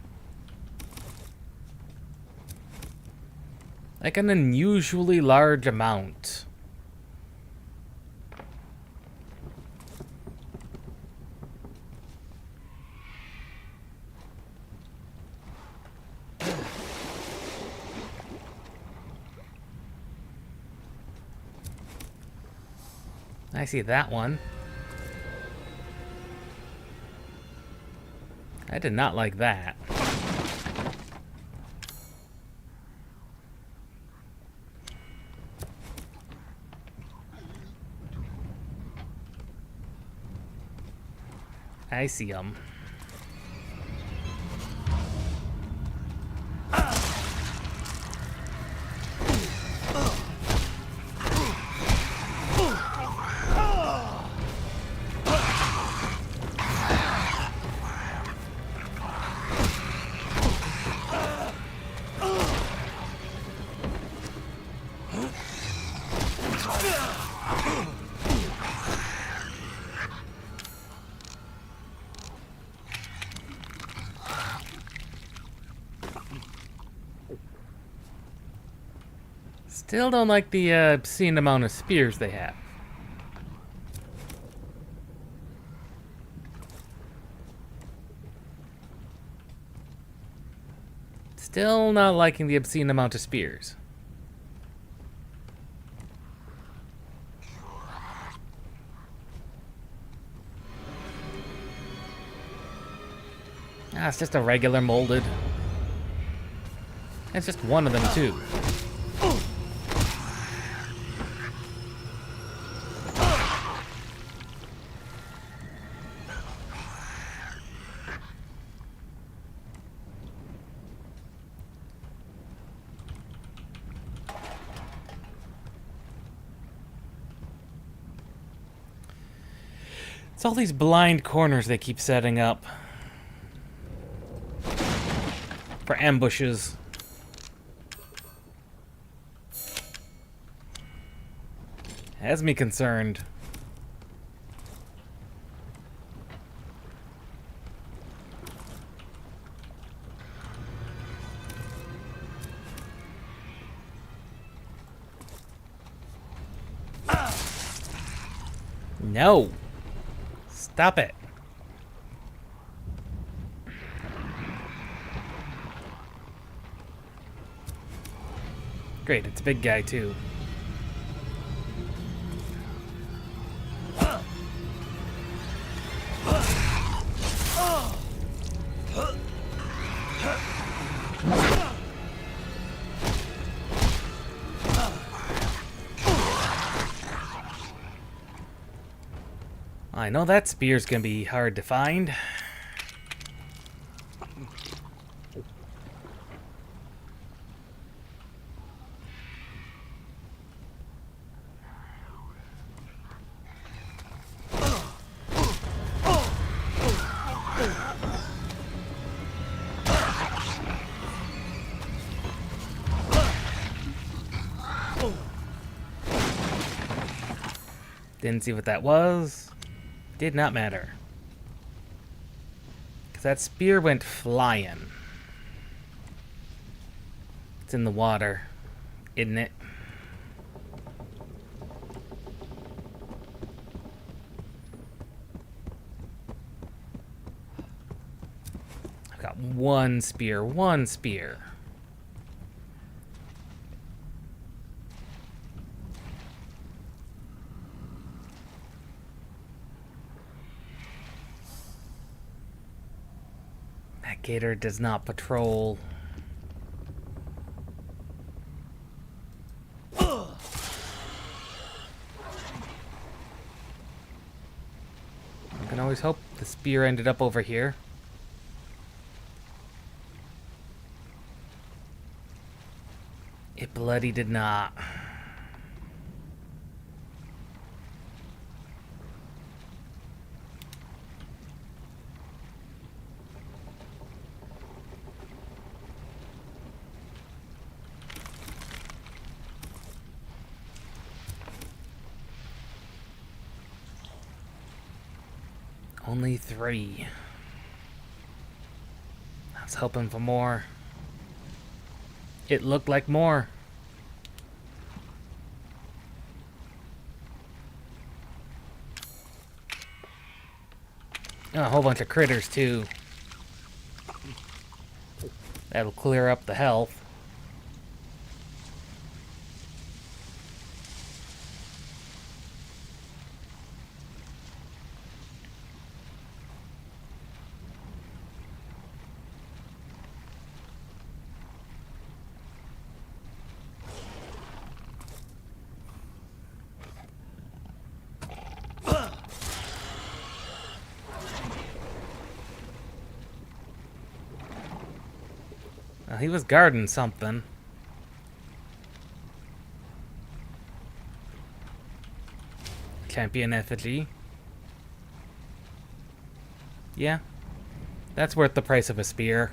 Like an unusually large amount. I see that one. I did not like that. I see him. Still don't like the obscene amount of spears they have. Still not liking the obscene amount of spears. Ah, it's just a regular molded. It's just one of them too. It's all these blind corners they keep setting up for ambushes. Has me concerned. No. Stop it. Great, it's a big guy too. I know that spear's gonna be hard to find. Didn't see what that was. Did not matter. Because that spear went flying. It's in the water, isn't it? I've got one spear, one spear. That gator does not patrol. I can always hope the spear ended up over here. It bloody did not. Only 3. I was hoping for more. It looked like more. Oh, a whole bunch of critters too. That'll clear up the health. Well, he was guarding something. Champion effigy. Yeah. That's worth the price of a spear.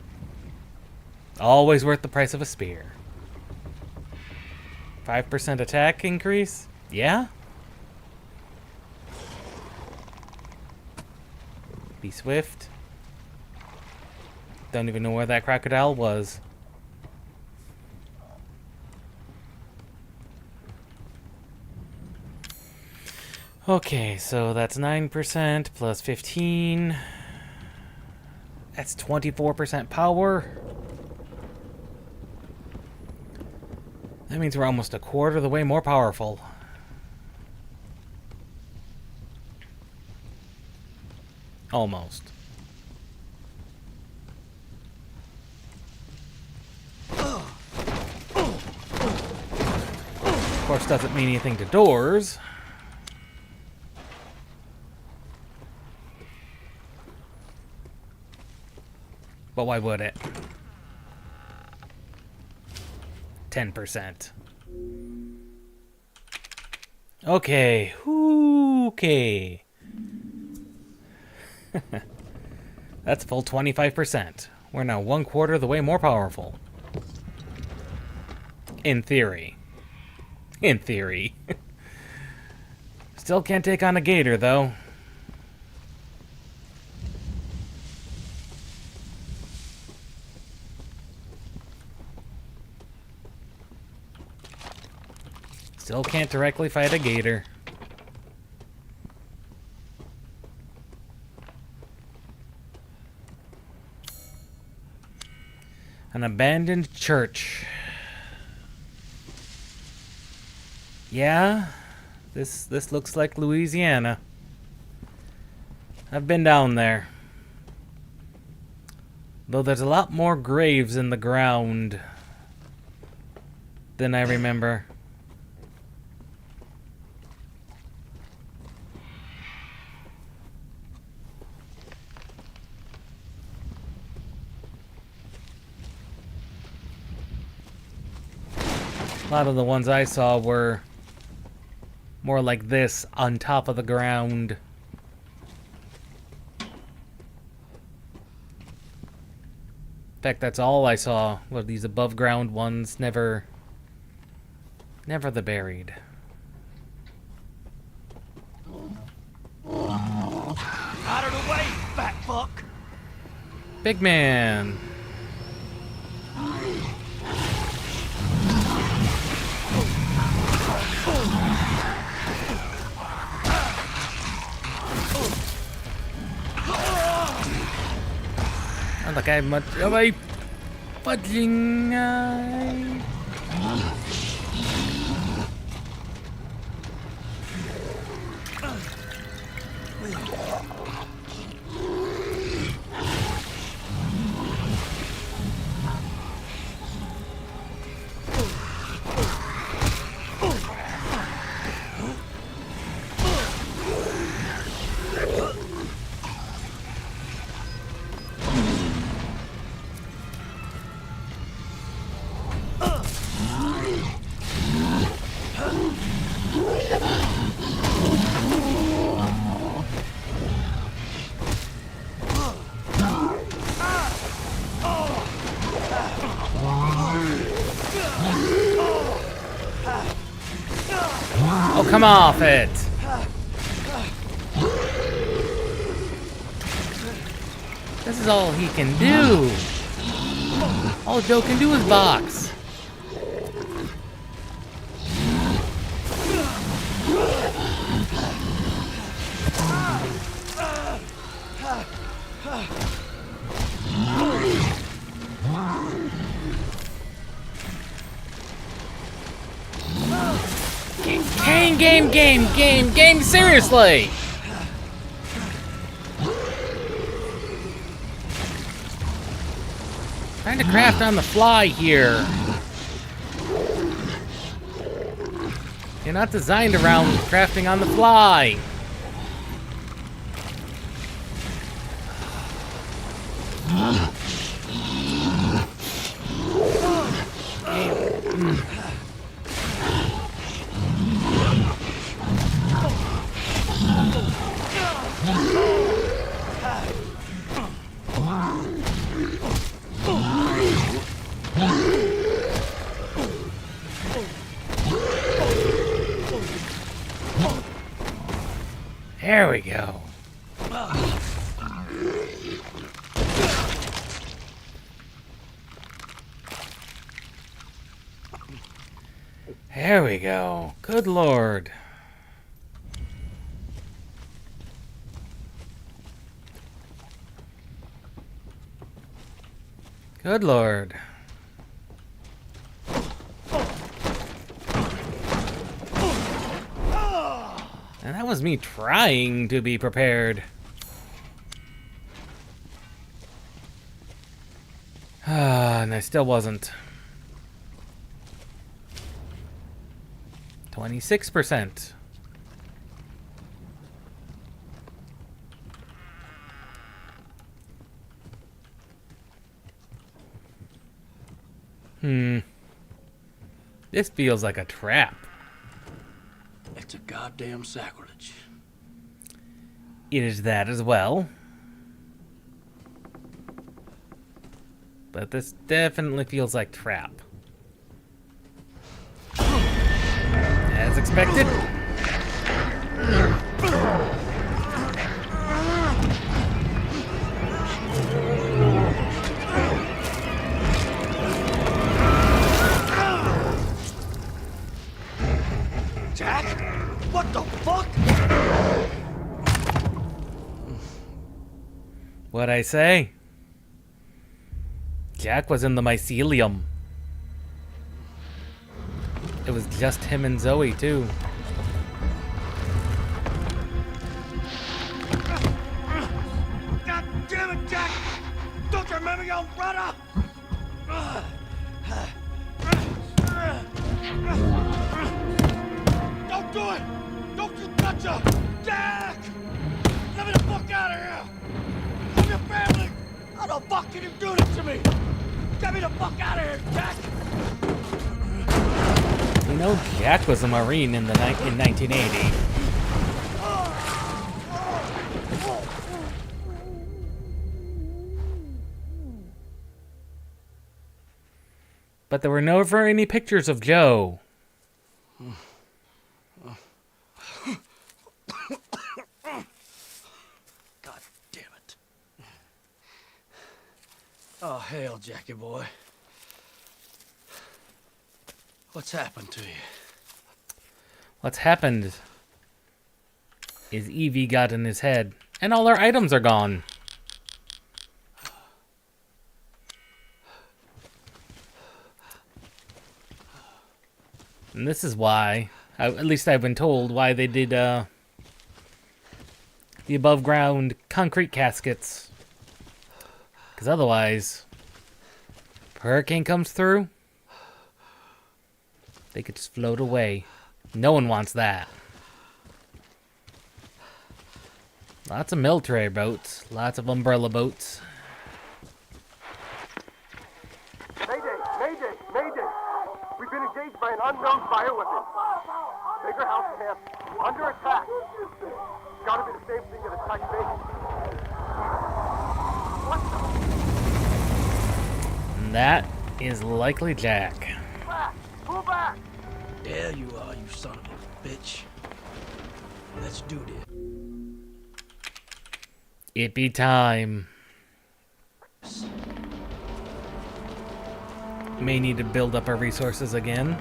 Always worth the price of a spear. 5% attack increase? Yeah? Be swift. Don't even know where that crocodile was. Okay, so that's 9% plus 15. That's 24% power. That means we're almost a quarter of the way more powerful. Almost. Of course, doesn't mean anything to doors. But why would it? 10%. Okay. Okay. That's full 25%. We're now 1/4 of the way more powerful. In theory. In theory. Still can't take on a gator, though. Still can't directly fight a gator. An abandoned church. Yeah, this looks like Louisiana. I've been down there. Though there's a lot more graves in the ground than I remember. A lot of the ones I saw were more like this, on top of the ground. In fact, that's all I saw, were these above ground ones, never the buried. Out of the way, fat fuck! Big man. Not like I have much of a fudging eye. Oh, come off it! This is all he can do. All Joe can do is box. Game, seriously! Trying to craft on the fly here. You're not designed around crafting on the fly. There we go. There we go. Good Lord. Good Lord. And that was me trying to be prepared. And I still wasn't. 26%. This feels like a trap. It's a goddamn sacrilege. It is that as well. But this definitely feels like trap. As expected. Jack? What the fuck? What'd I say? Jack was in the mycelium. It was just him and Zoe, too. God damn it, Jack! Don't you remember your own brother? Don't do it! Don't you touch her! Jack! Let me the fuck out of here! I'm your family! How the fuck can you do this to me? Get me the fuck out of here, Jack! You know, Jack was a Marine in 1980. But there were never any pictures of Joe. God damn it. Oh, hell, Jackie boy. What's happened to you? What's happened is Evie got in his head, and all our items are gone. And this is why, at least I've been told, why they did the above ground concrete caskets. Because otherwise, if a hurricane comes through, they could just float away. No one wants that. Lots of military boats, lots of umbrella boats. Mayday! Mayday! Mayday! We've been engaged by an unknown bioweapon. Baker House camp under attack. Gotta be the same thing that attacked Vegas. What the? And that is likely Jack. Back! Pull back! There you are, you son of a bitch. Let's do this. It be time. May need to build up our resources again.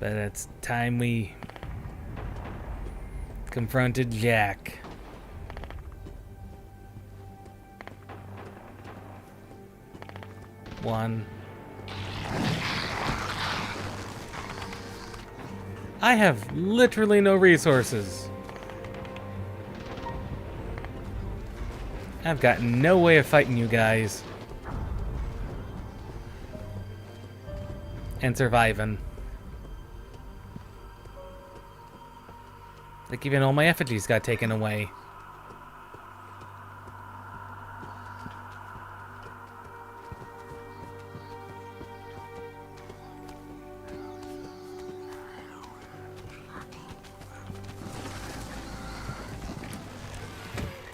But it's time we confronted Jack. One. I have literally no resources. I've got no way of fighting you guys. And surviving. Like even all my effigies got taken away.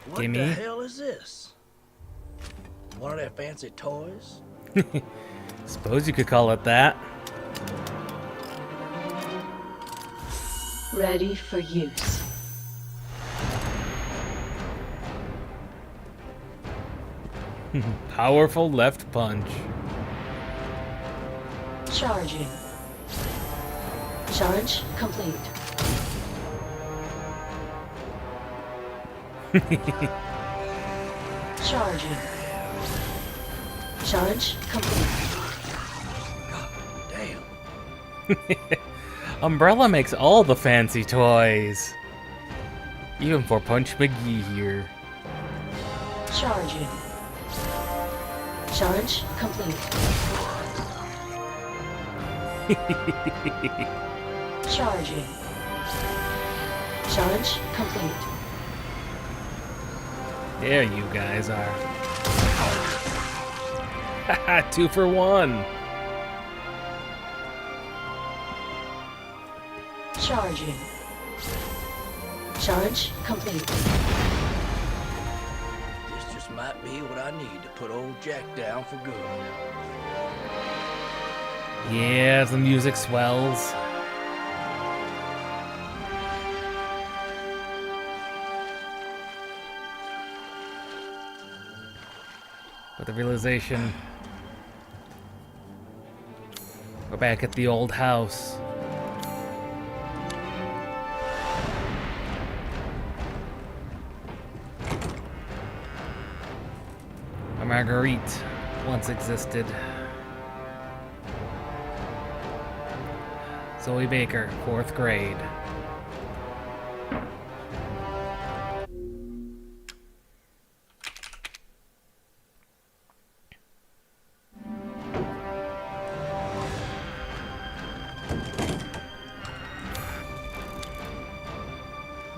What Gimme. the hell is this? One of their fancy toys? Suppose you could call it that. Ready for use. Powerful left punch. Charging. Charge complete. Charging. Charge complete. Damn. Umbrella makes all the fancy toys. Even for Punch McGee here. Charging. Charge complete. Charging. Charge complete. There you guys are. Haha, 2 for 1. Charging. Charge complete. This just might be what I need to put old Jack down for good. Yeah, the music swells. With the realization we're back at the old house. Marguerite once existed. Zoe Baker, 4th grade.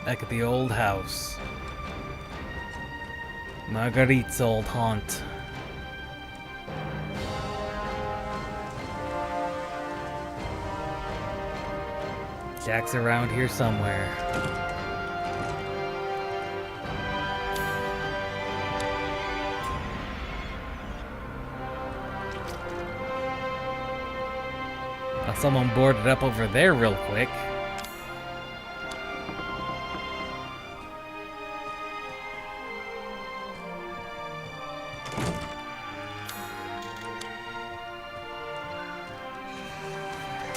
Back at the old house. Marguerite's old haunt. Jack's around here somewhere. Now someone boarded up over there real quick.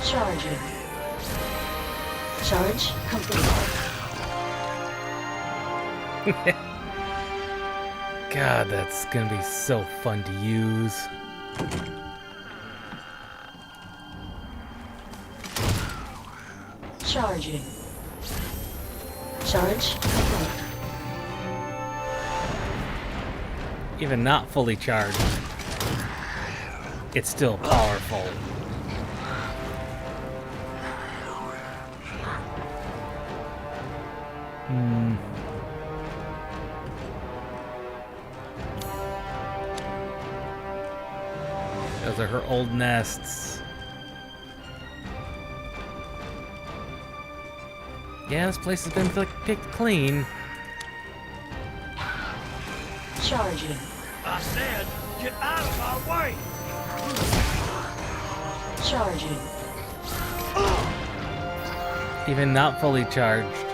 Charging. Charge complete. God, that's gonna be so fun to use. Charging. Charge complete. Even not fully charged, it's still powerful. Those are her old nests. Yeah, this place has been picked clean. Charging. I said, get out of our way! Charging. Even not fully charged,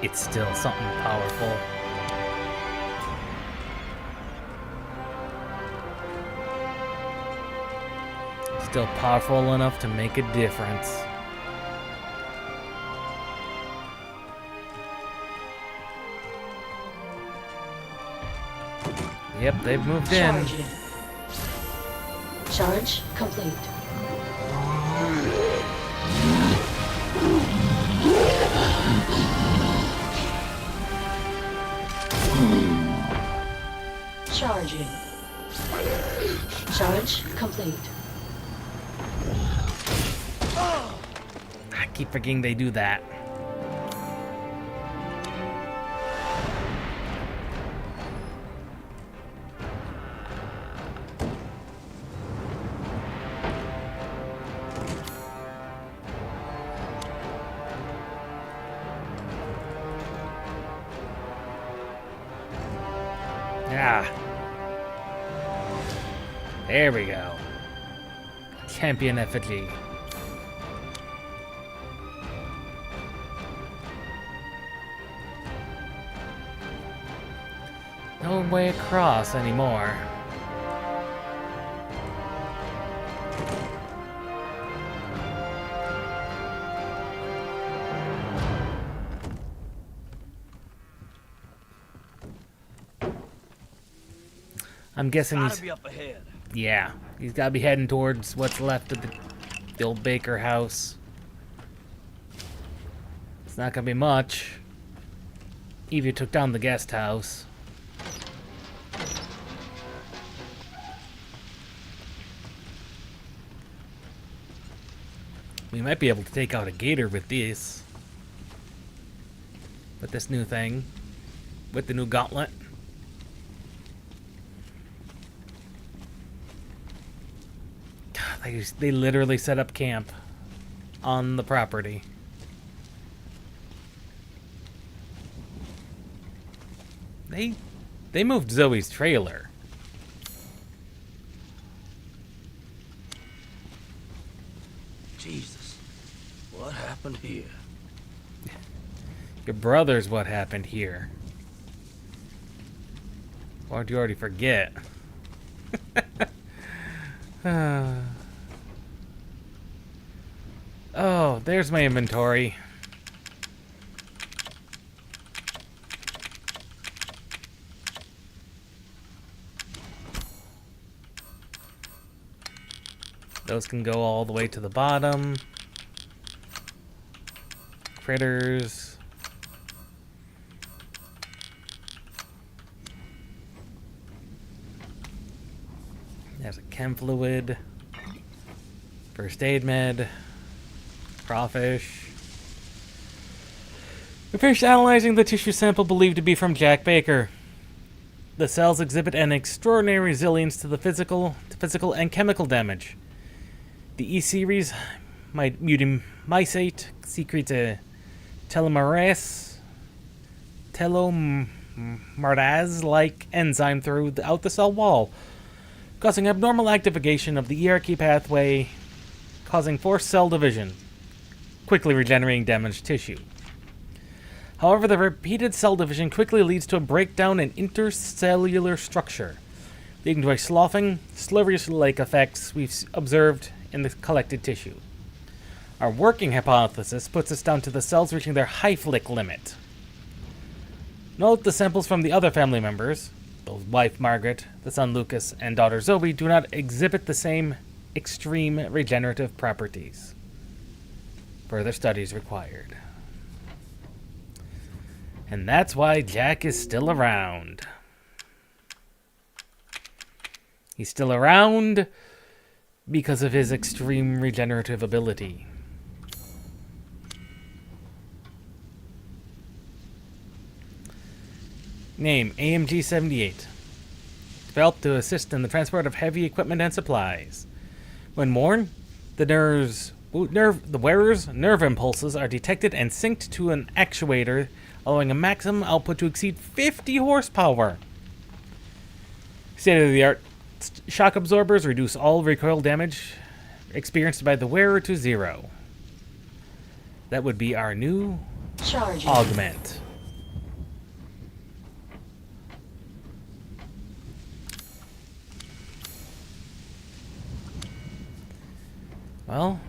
it's still something powerful. Still powerful enough to make a difference. Yep, they've moved in. Charging. Charge complete. Charging. Charge complete. I keep forgetting they do that. Yeah. There we go. Champion effigy. No way across anymore. I'm guessing Gotta he's... be up ahead. Yeah, he's gotta be heading towards what's left of the old Baker house. It's not gonna be much. Evie took down the guest house. We might be able to take out a gator with this. With this new thing. With the new gauntlet. They literally set up camp on the property. They moved Zoe's trailer. Jesus, what happened here? Your brother's what happened here. Why don't you already forget? Oh, there's my inventory. Those can go all the way to the bottom. Critters. There's a chem fluid. First aid med. Crawfish. We finished analyzing the tissue sample believed to be from Jack Baker. The cells exhibit an extraordinary resilience to the physical and chemical damage. The E series mutimysate secretes a telomerase-like enzyme throughout the cell wall, causing abnormal activation of the ERK pathway, causing forced cell division, quickly regenerating damaged tissue. However, the repeated cell division quickly leads to a breakdown in intercellular structure, leading to a sloughing, slurry-like effects we've observed in the collected tissue. Our working hypothesis puts us down to the cells reaching their Hayflick limit. Note the samples from the other family members, the wife Margaret, the son Lucas, and daughter Zoe, do not exhibit the same extreme regenerative properties. Further studies required. And that's why Jack is still around. He's still around because of his extreme regenerative ability. Name, AMG-78. Developed to assist in the transport of heavy equipment and supplies. When worn, the wearer's nerve impulses are detected and synced to an actuator, allowing a maximum output to exceed 50 horsepower. State-of-the-art shock absorbers reduce all recoil damage experienced by the wearer to 0. That would be our new augment. Well,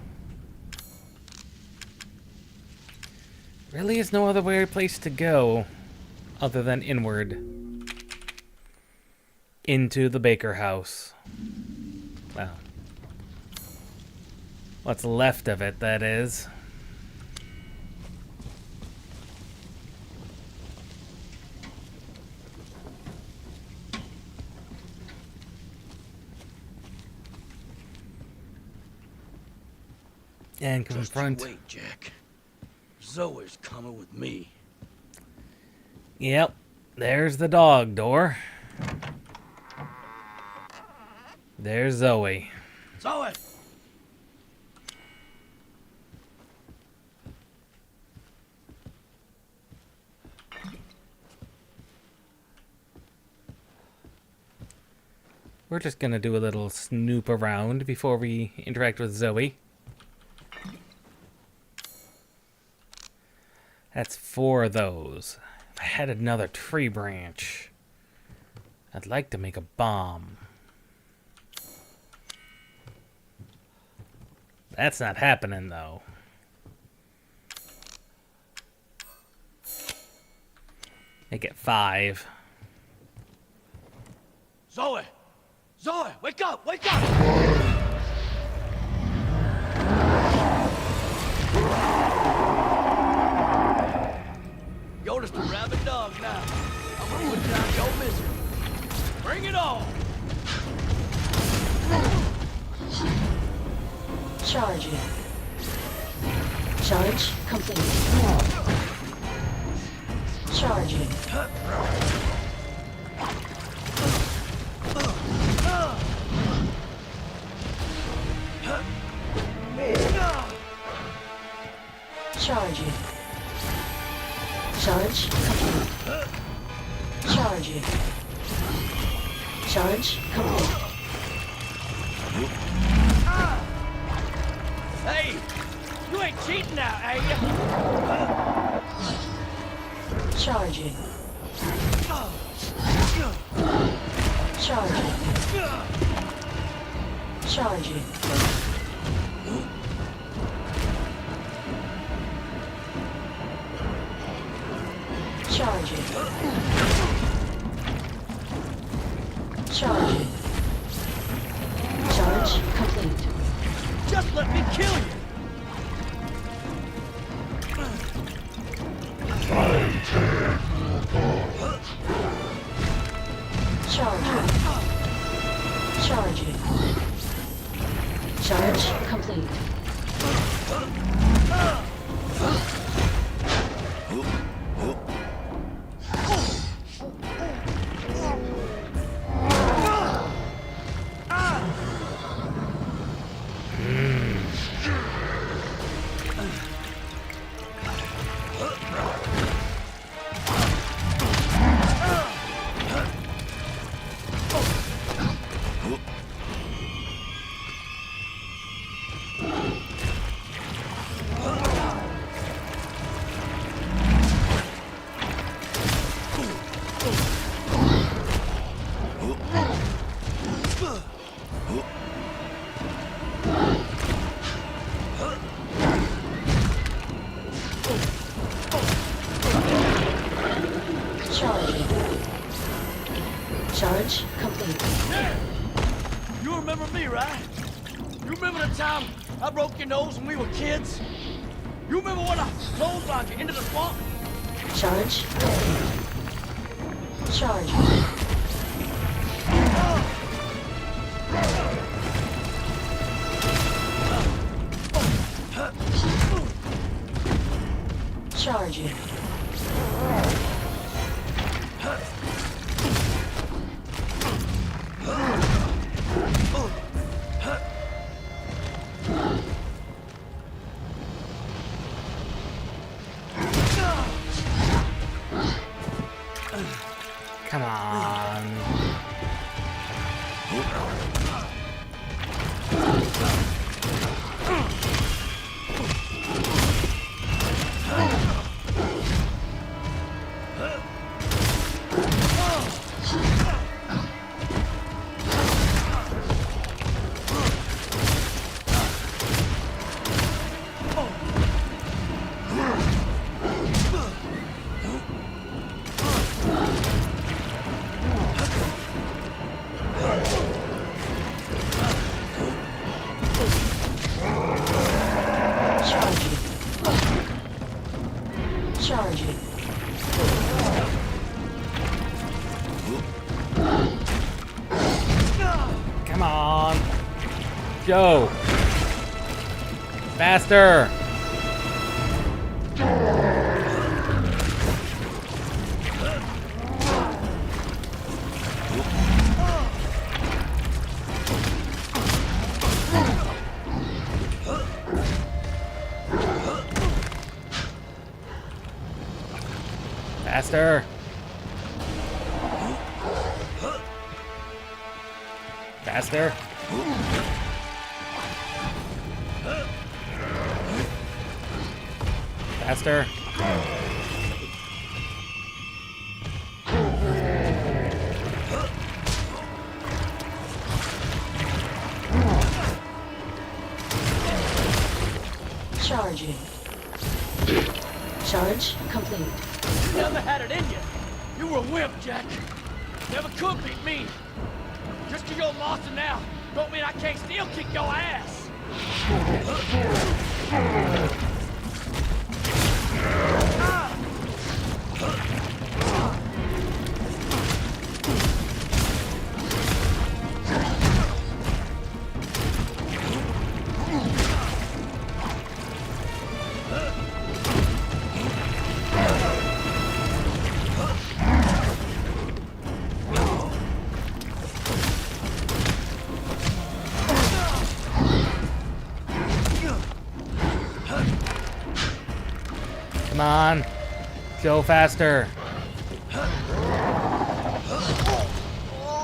really is no other place to go other than inward into the Baker house. Well, what's left of it, that is. And confront. Just you wait, Jack. Zoe's coming with me. Yep, there's the dog door. There's Zoe. Zoe! We're just gonna do a little snoop around before we interact with Zoe. That's 4 of those. If I had another tree branch, I'd like to make a bomb. That's not happening, though. Make it 5. Zoe! Zoe, wake up! Wake up! You're just a rabid dog now. I'm gonna put down your misery. Bring it on! Charging. Charge complete. Charging. Charging. Charge complete. Charging. Charge complete. Hey! You ain't cheating now, are you? Charging. Charging. Charging. Charging. Charging. Charge complete. Just let me kill you! Charging. Charging. Charge complete. Charging. Charge complete. You remember me, right? You remember the time I broke your nose when we were kids? You remember when I clotheslined you into the swamp? Charge ready. Charging. Charging. Come on. Charging. Come on. Go. Faster. Faster. Faster. Faster. Charging. Charge complete. You never had it in you. You were a wimp, Jack. Never could beat me. Just 'cause you're a monster now, don't mean I can't still kick your ass. Come on. Go faster.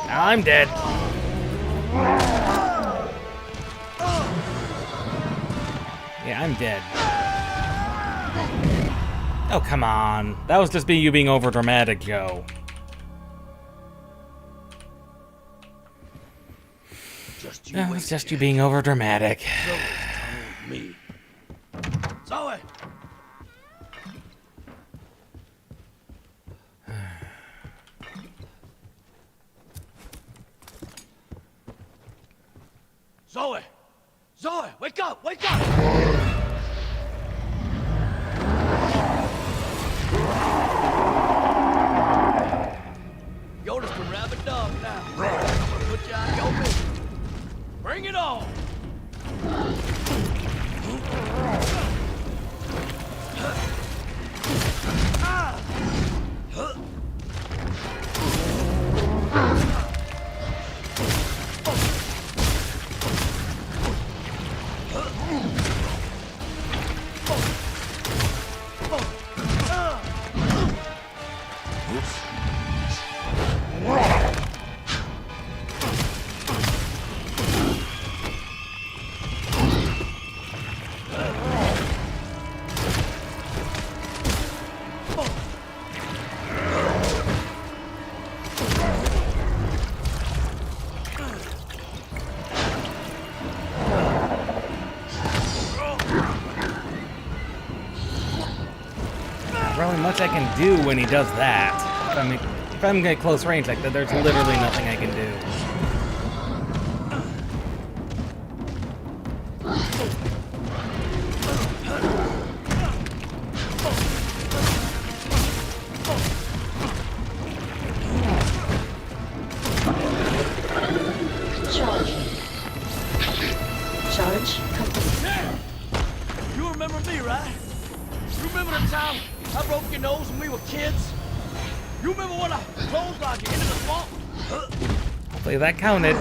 Now I'm dead. Yeah, I'm dead. Oh, come on. That was just you being over dramatic, Joe. That was just you being over dramatic. Me. Zoe! Zoe! Zoe, wake up! Wake up! You're just a rabid dog now. I'm gonna put you out of your misery. Bring it on! Really much I can do when he does that. If I'm at close range like that, there's literally nothing I can do. Charge complete. You remember me, right? You remember the time I broke your nose when we were kids? You remember when I clotheslined you into the swamp? Hopefully that counted.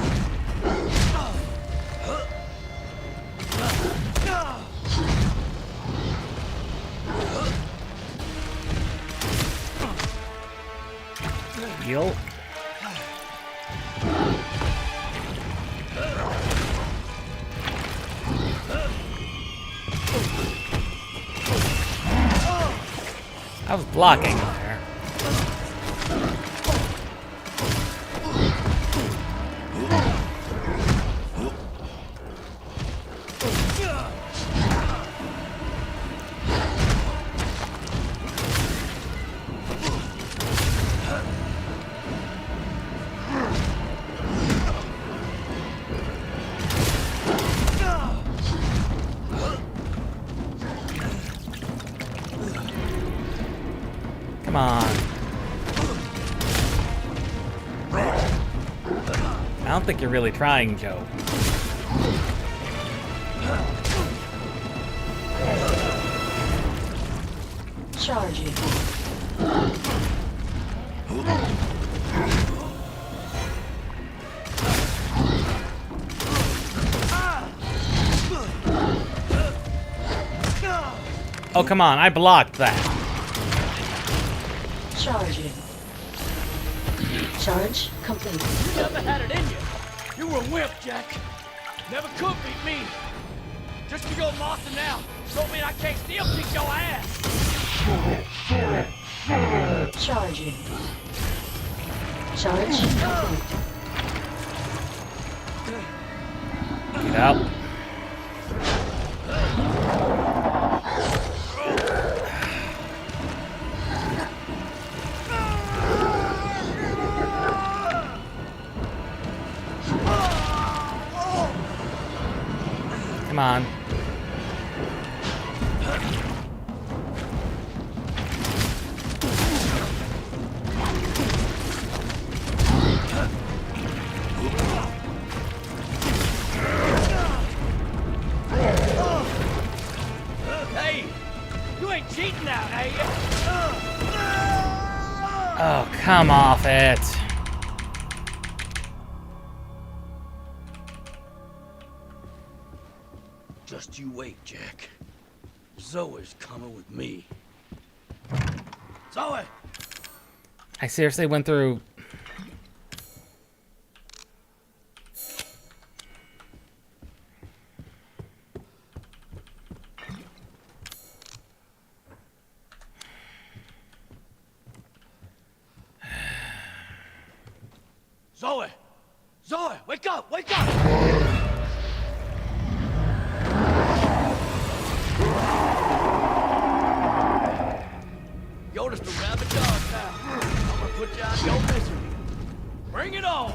Heal. I was blocking there. Come on. I don't think you're really trying, Joe. Charging. Oh, come on. I blocked that. Charging. Charge complete. You never had it in you. You were a wimp, Jack. Never could beat me. Just 'cause you're master now don't mean I can't still kick your ass. Charging. Charge complete. Get out. Come on. Hey, you ain't cheating now, are you? Oh, come off it. Just you wait, Jack. Zoe's coming with me. Zoe! I seriously went through... Zoe! Zoe, wake up! Wake up! You're just a rabid dog now. I'm gonna put you out of your misery. Bring it on!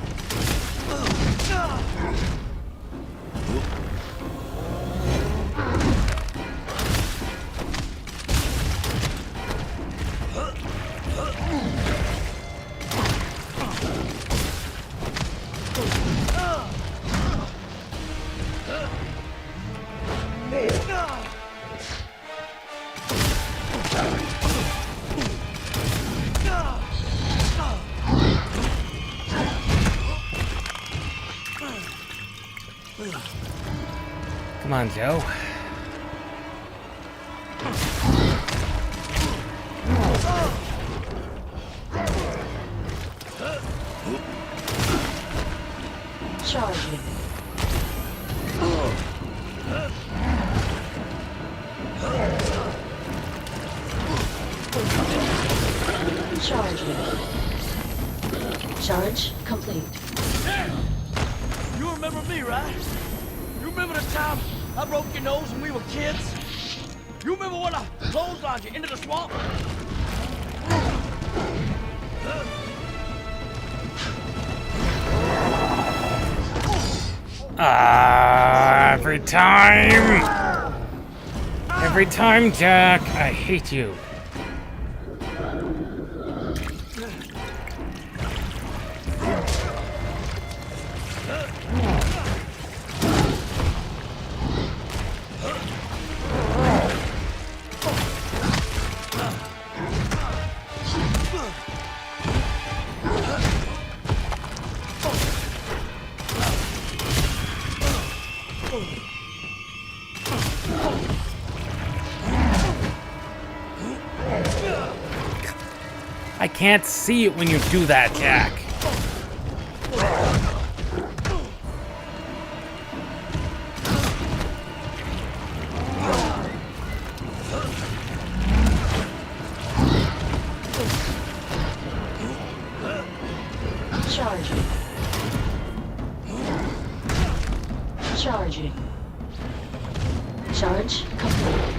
Come on, Joe. Charging. Charging. Charge complete. You remember me, right? You remember the time I broke your nose when we were kids? You remember when I clotheslined you into the swamp? Every time, Jack, I hate you. I can't see it when you do that, Jack. Charging. Charging. Charge complete.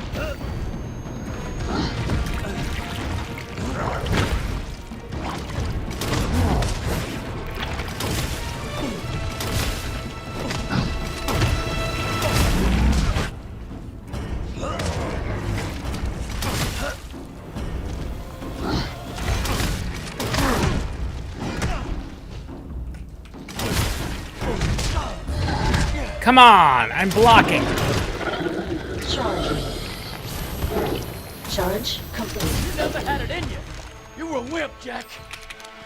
Come on, I'm blocking. Charging. Charge complete. You never had it in you. You were a wimp, Jack.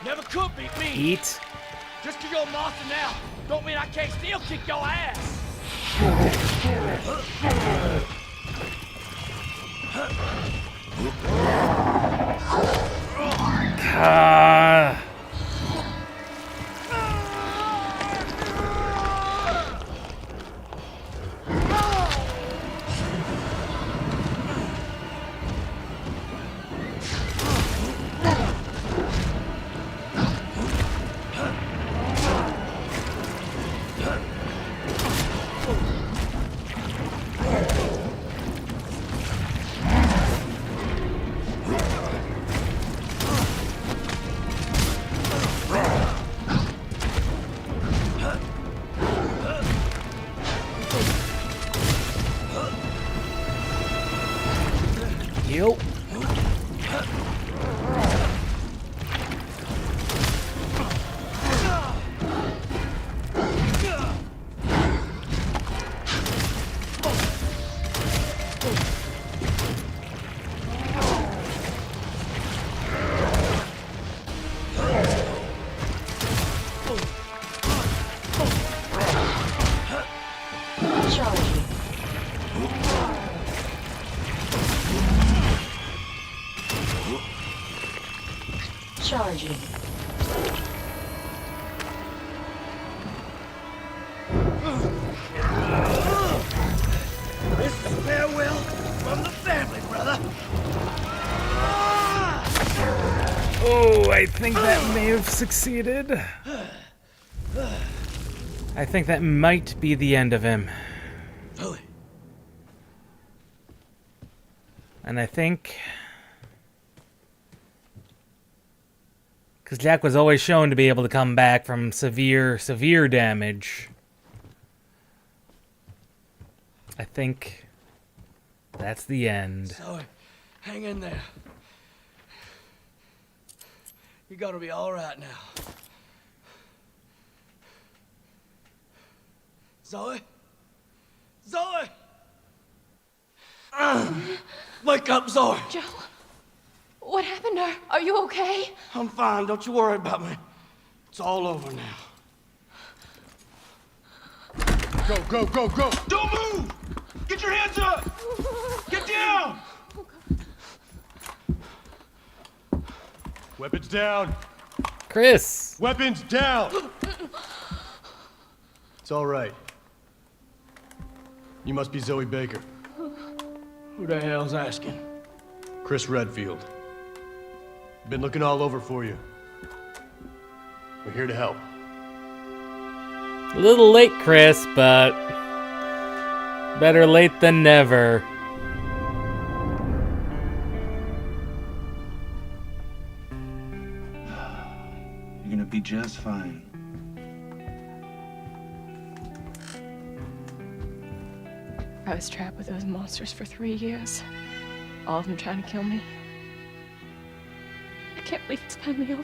Never could beat me. Eat. Just 'cause you're a monster now, don't mean I can't still kick your ass. Yo. Charging. Charging. This is a farewell from the family, brother. Oh, I think that may have succeeded. I think that might be the end of him. Really? And I think... because Jack was always shown to be able to come back from severe damage. I think that's the end. Zoe, hang in there. You're gonna be all right now. Zoe? Zoe! Wake up, Zoe! Joe, what happened to her? Are you okay? I'm fine. Don't you worry about me. It's all over now. Go, go, go, go! Don't move! Get your hands up! Get down! Weapons down! Chris! Weapons down! It's all right. You must be Zoe Baker. Who the hell's asking? Chris Redfield. Been looking all over for you. We're here to help. A little late, Chris, but better late than never. You're gonna be just fine. I was trapped with those monsters for 3 years. All of them trying to kill me. I can't believe it's finally over.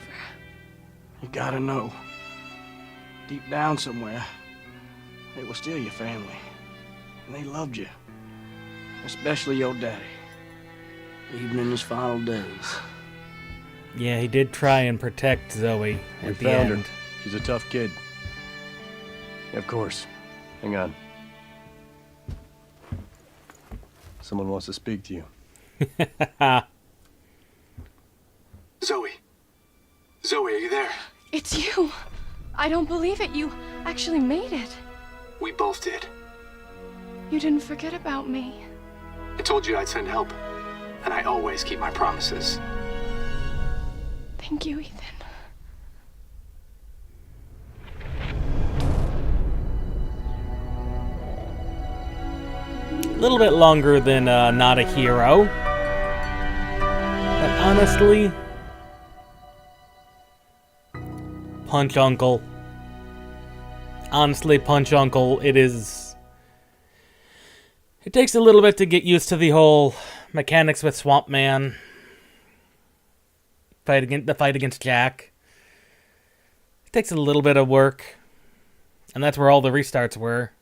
You gotta know. Deep down somewhere, they were still your family. And they loved you. Especially your daddy. Even in his final days. Yeah, he did try and protect Zoe We at the found end. her. She's a tough kid. Of course. Hang on. Someone wants to speak to you. Zoe. Zoe, are you there? It's you! I don't believe it. You actually made it. We both did. You didn't forget about me. I told you I'd send help. And I always keep my promises. Thank you, Ethan. A little bit longer than Not a Hero. But honestly, Punch Uncle. Honestly, Punch Uncle, it takes a little bit to get used to the whole mechanics with Swamp Man. The fight against Jack. It takes a little bit of work. And that's where all the restarts were.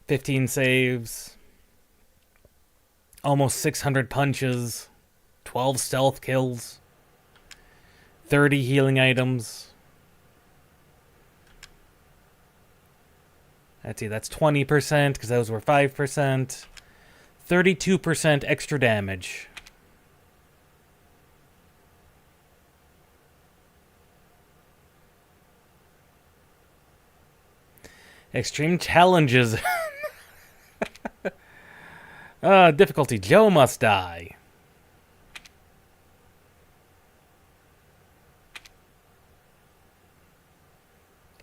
$15 saves. Almost 600 punches. 12 stealth kills. 30 healing items. Let's see, that's 20%, because those were 5%. 32% extra damage. Extreme challenges. Difficulty. Joe must die.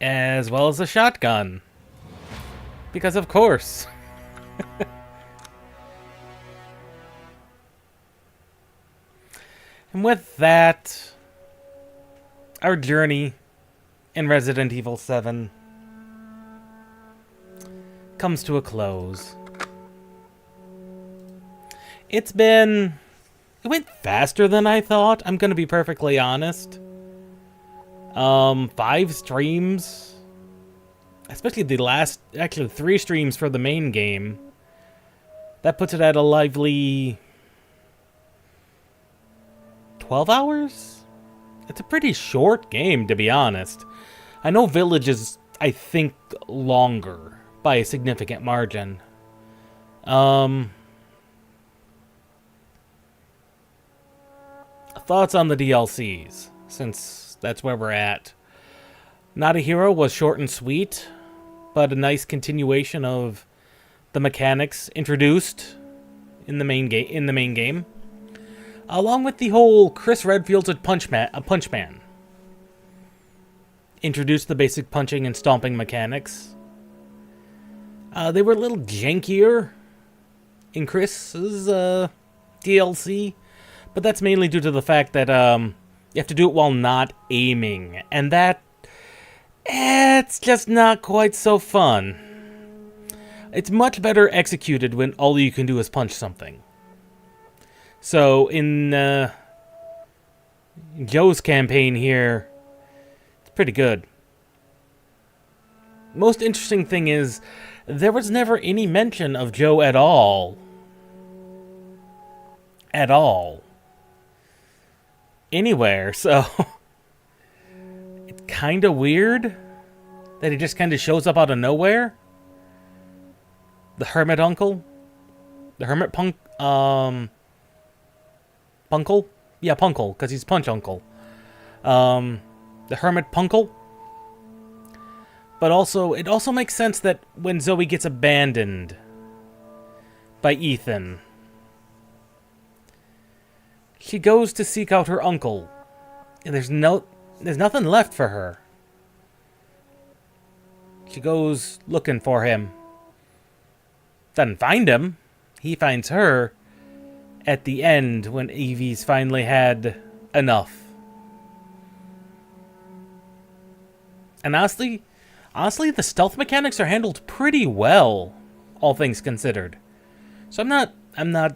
As well as a shotgun. Because of course. And with that, our journey in Resident Evil 7 comes to a close. It went faster than I thought, I'm gonna be perfectly honest. 5 streams, especially the last, actually 3 streams for the main game. That puts it at a lively 12 hours? It's a pretty short game, to be honest. I know Village is, I think, longer by a significant margin. Thoughts on the DLCs, since that's where we're at. Not a Hero was short and sweet, but a nice continuation of the mechanics introduced in the main game. Along with the whole Chris Redfield's a punch man. Introduced the basic punching and stomping mechanics. They were a little jankier in Chris's DLC, but that's mainly due to the fact that you have to do it while not aiming, and it's just not quite so fun. It's much better executed when all you can do is punch something. So in Joe's campaign here, it's pretty good. Most interesting thing is, there was never any mention of Joe at all. At all. Anywhere, so kind of weird that he just kind of shows up out of nowhere. The hermit uncle, the hermit punkle, yeah, punkle, because he's punch uncle. The hermit punkle. But also, it also makes sense that when Zoe gets abandoned by Ethan, she goes to seek out her uncle, and there's nothing left for her. She goes looking for him. Doesn't find him. He finds her at the end when Evie's finally had enough. And honestly, the stealth mechanics are handled pretty well, all things considered. So I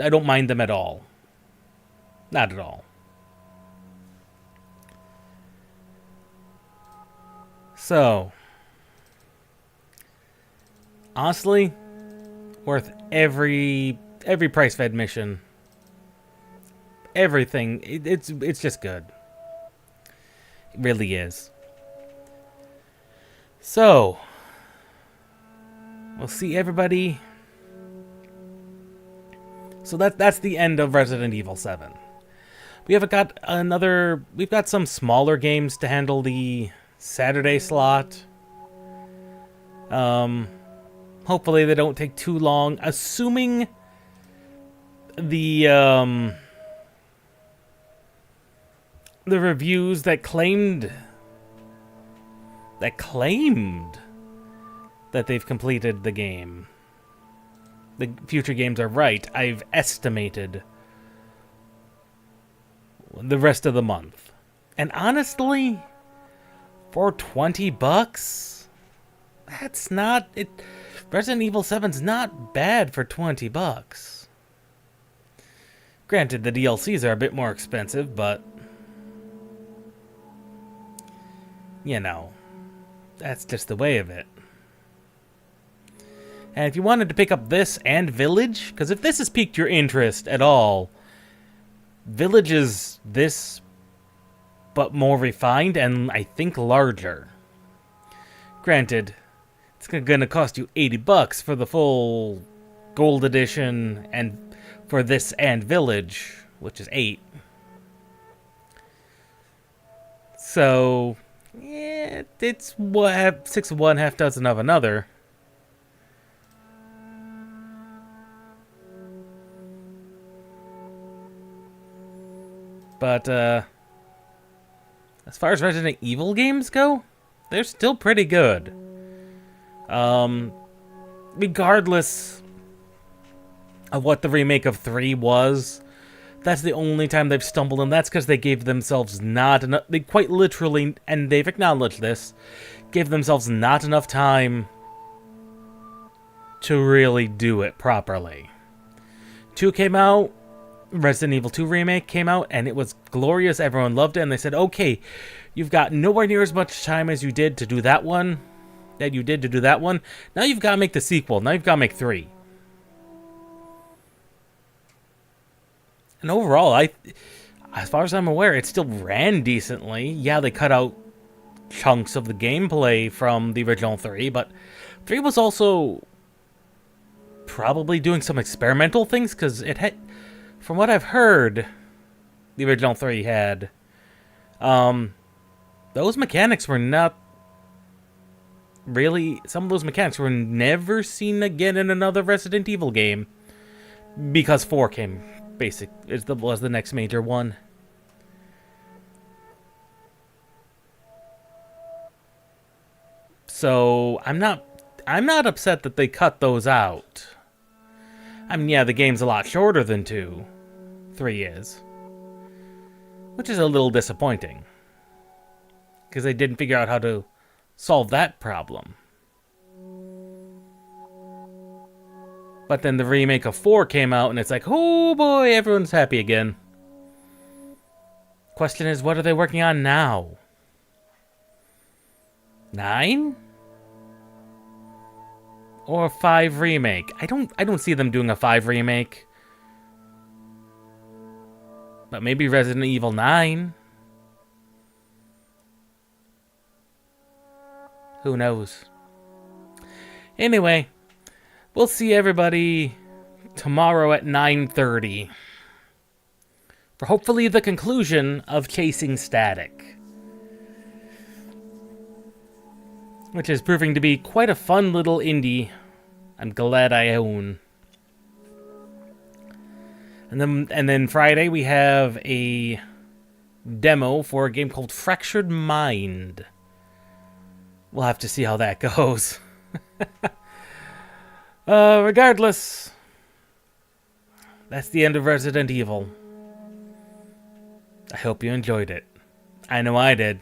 don't mind them at all. Not at all. So, honestly, worth every price fed mission. Everything. It's just good. It really is. So, we'll see everybody. So that's the end of Resident Evil 7. We've got some smaller games to handle the Saturday slot. Hopefully they don't take too long. Assuming the reviews that claimed that they've completed the game. The future games are right. I've estimated the rest of the month. And honestly, for $20, that's not it. Resident Evil 7's not bad for $20. Granted, the DLCs are a bit more expensive, but you know, that's just the way of it. And if you wanted to pick up this and Village, because if this has piqued your interest at all, Village is this, but more refined and I think larger. Granted, it's gonna cost you $80 for the full Gold Edition, and for this and Village, which is $8. So, yeah, it's 6 of one, half dozen of another. But, as far as Resident Evil games go, they're still pretty good. Regardless of what the remake of 3 was, that's the only time they've stumbled, and that's because they gave themselves not enough, they quite literally, and they've acknowledged this, gave themselves not enough time to really do it properly. 2 came out, Resident Evil 2 Remake came out, and it was glorious, everyone loved it, and they said, okay, you've got nowhere near as much time as you did to do that one, now you've got to make the sequel, now you've got to make 3. And overall, as far as I'm aware, it still ran decently. Yeah, they cut out chunks of the gameplay from the original 3, but 3 was also probably doing some experimental things, because it had, from what I've heard, the original 3 had, those mechanics were not really, some of those mechanics were never seen again in another Resident Evil game, because 4 came was the next major one. So I'm not upset that they cut those out. I mean, yeah, the game's a lot shorter than 2. 3 is. Which is a little disappointing. Because they didn't figure out how to solve that problem. But then the remake of 4 came out, and it's like, oh boy, everyone's happy again. Question is, what are they working on now? 9? Or a 5 remake? I don't see them doing a 5 remake. But maybe Resident Evil 9. Who knows? Anyway, we'll see everybody tomorrow at 9:30 for hopefully the conclusion of Chasing Static, which is proving to be quite a fun little indie I'm glad I own. And then Friday we have a demo for a game called Fractured Mind. We'll have to see how that goes. Regardless, that's the end of Resident Evil. I hope you enjoyed it. I know I did.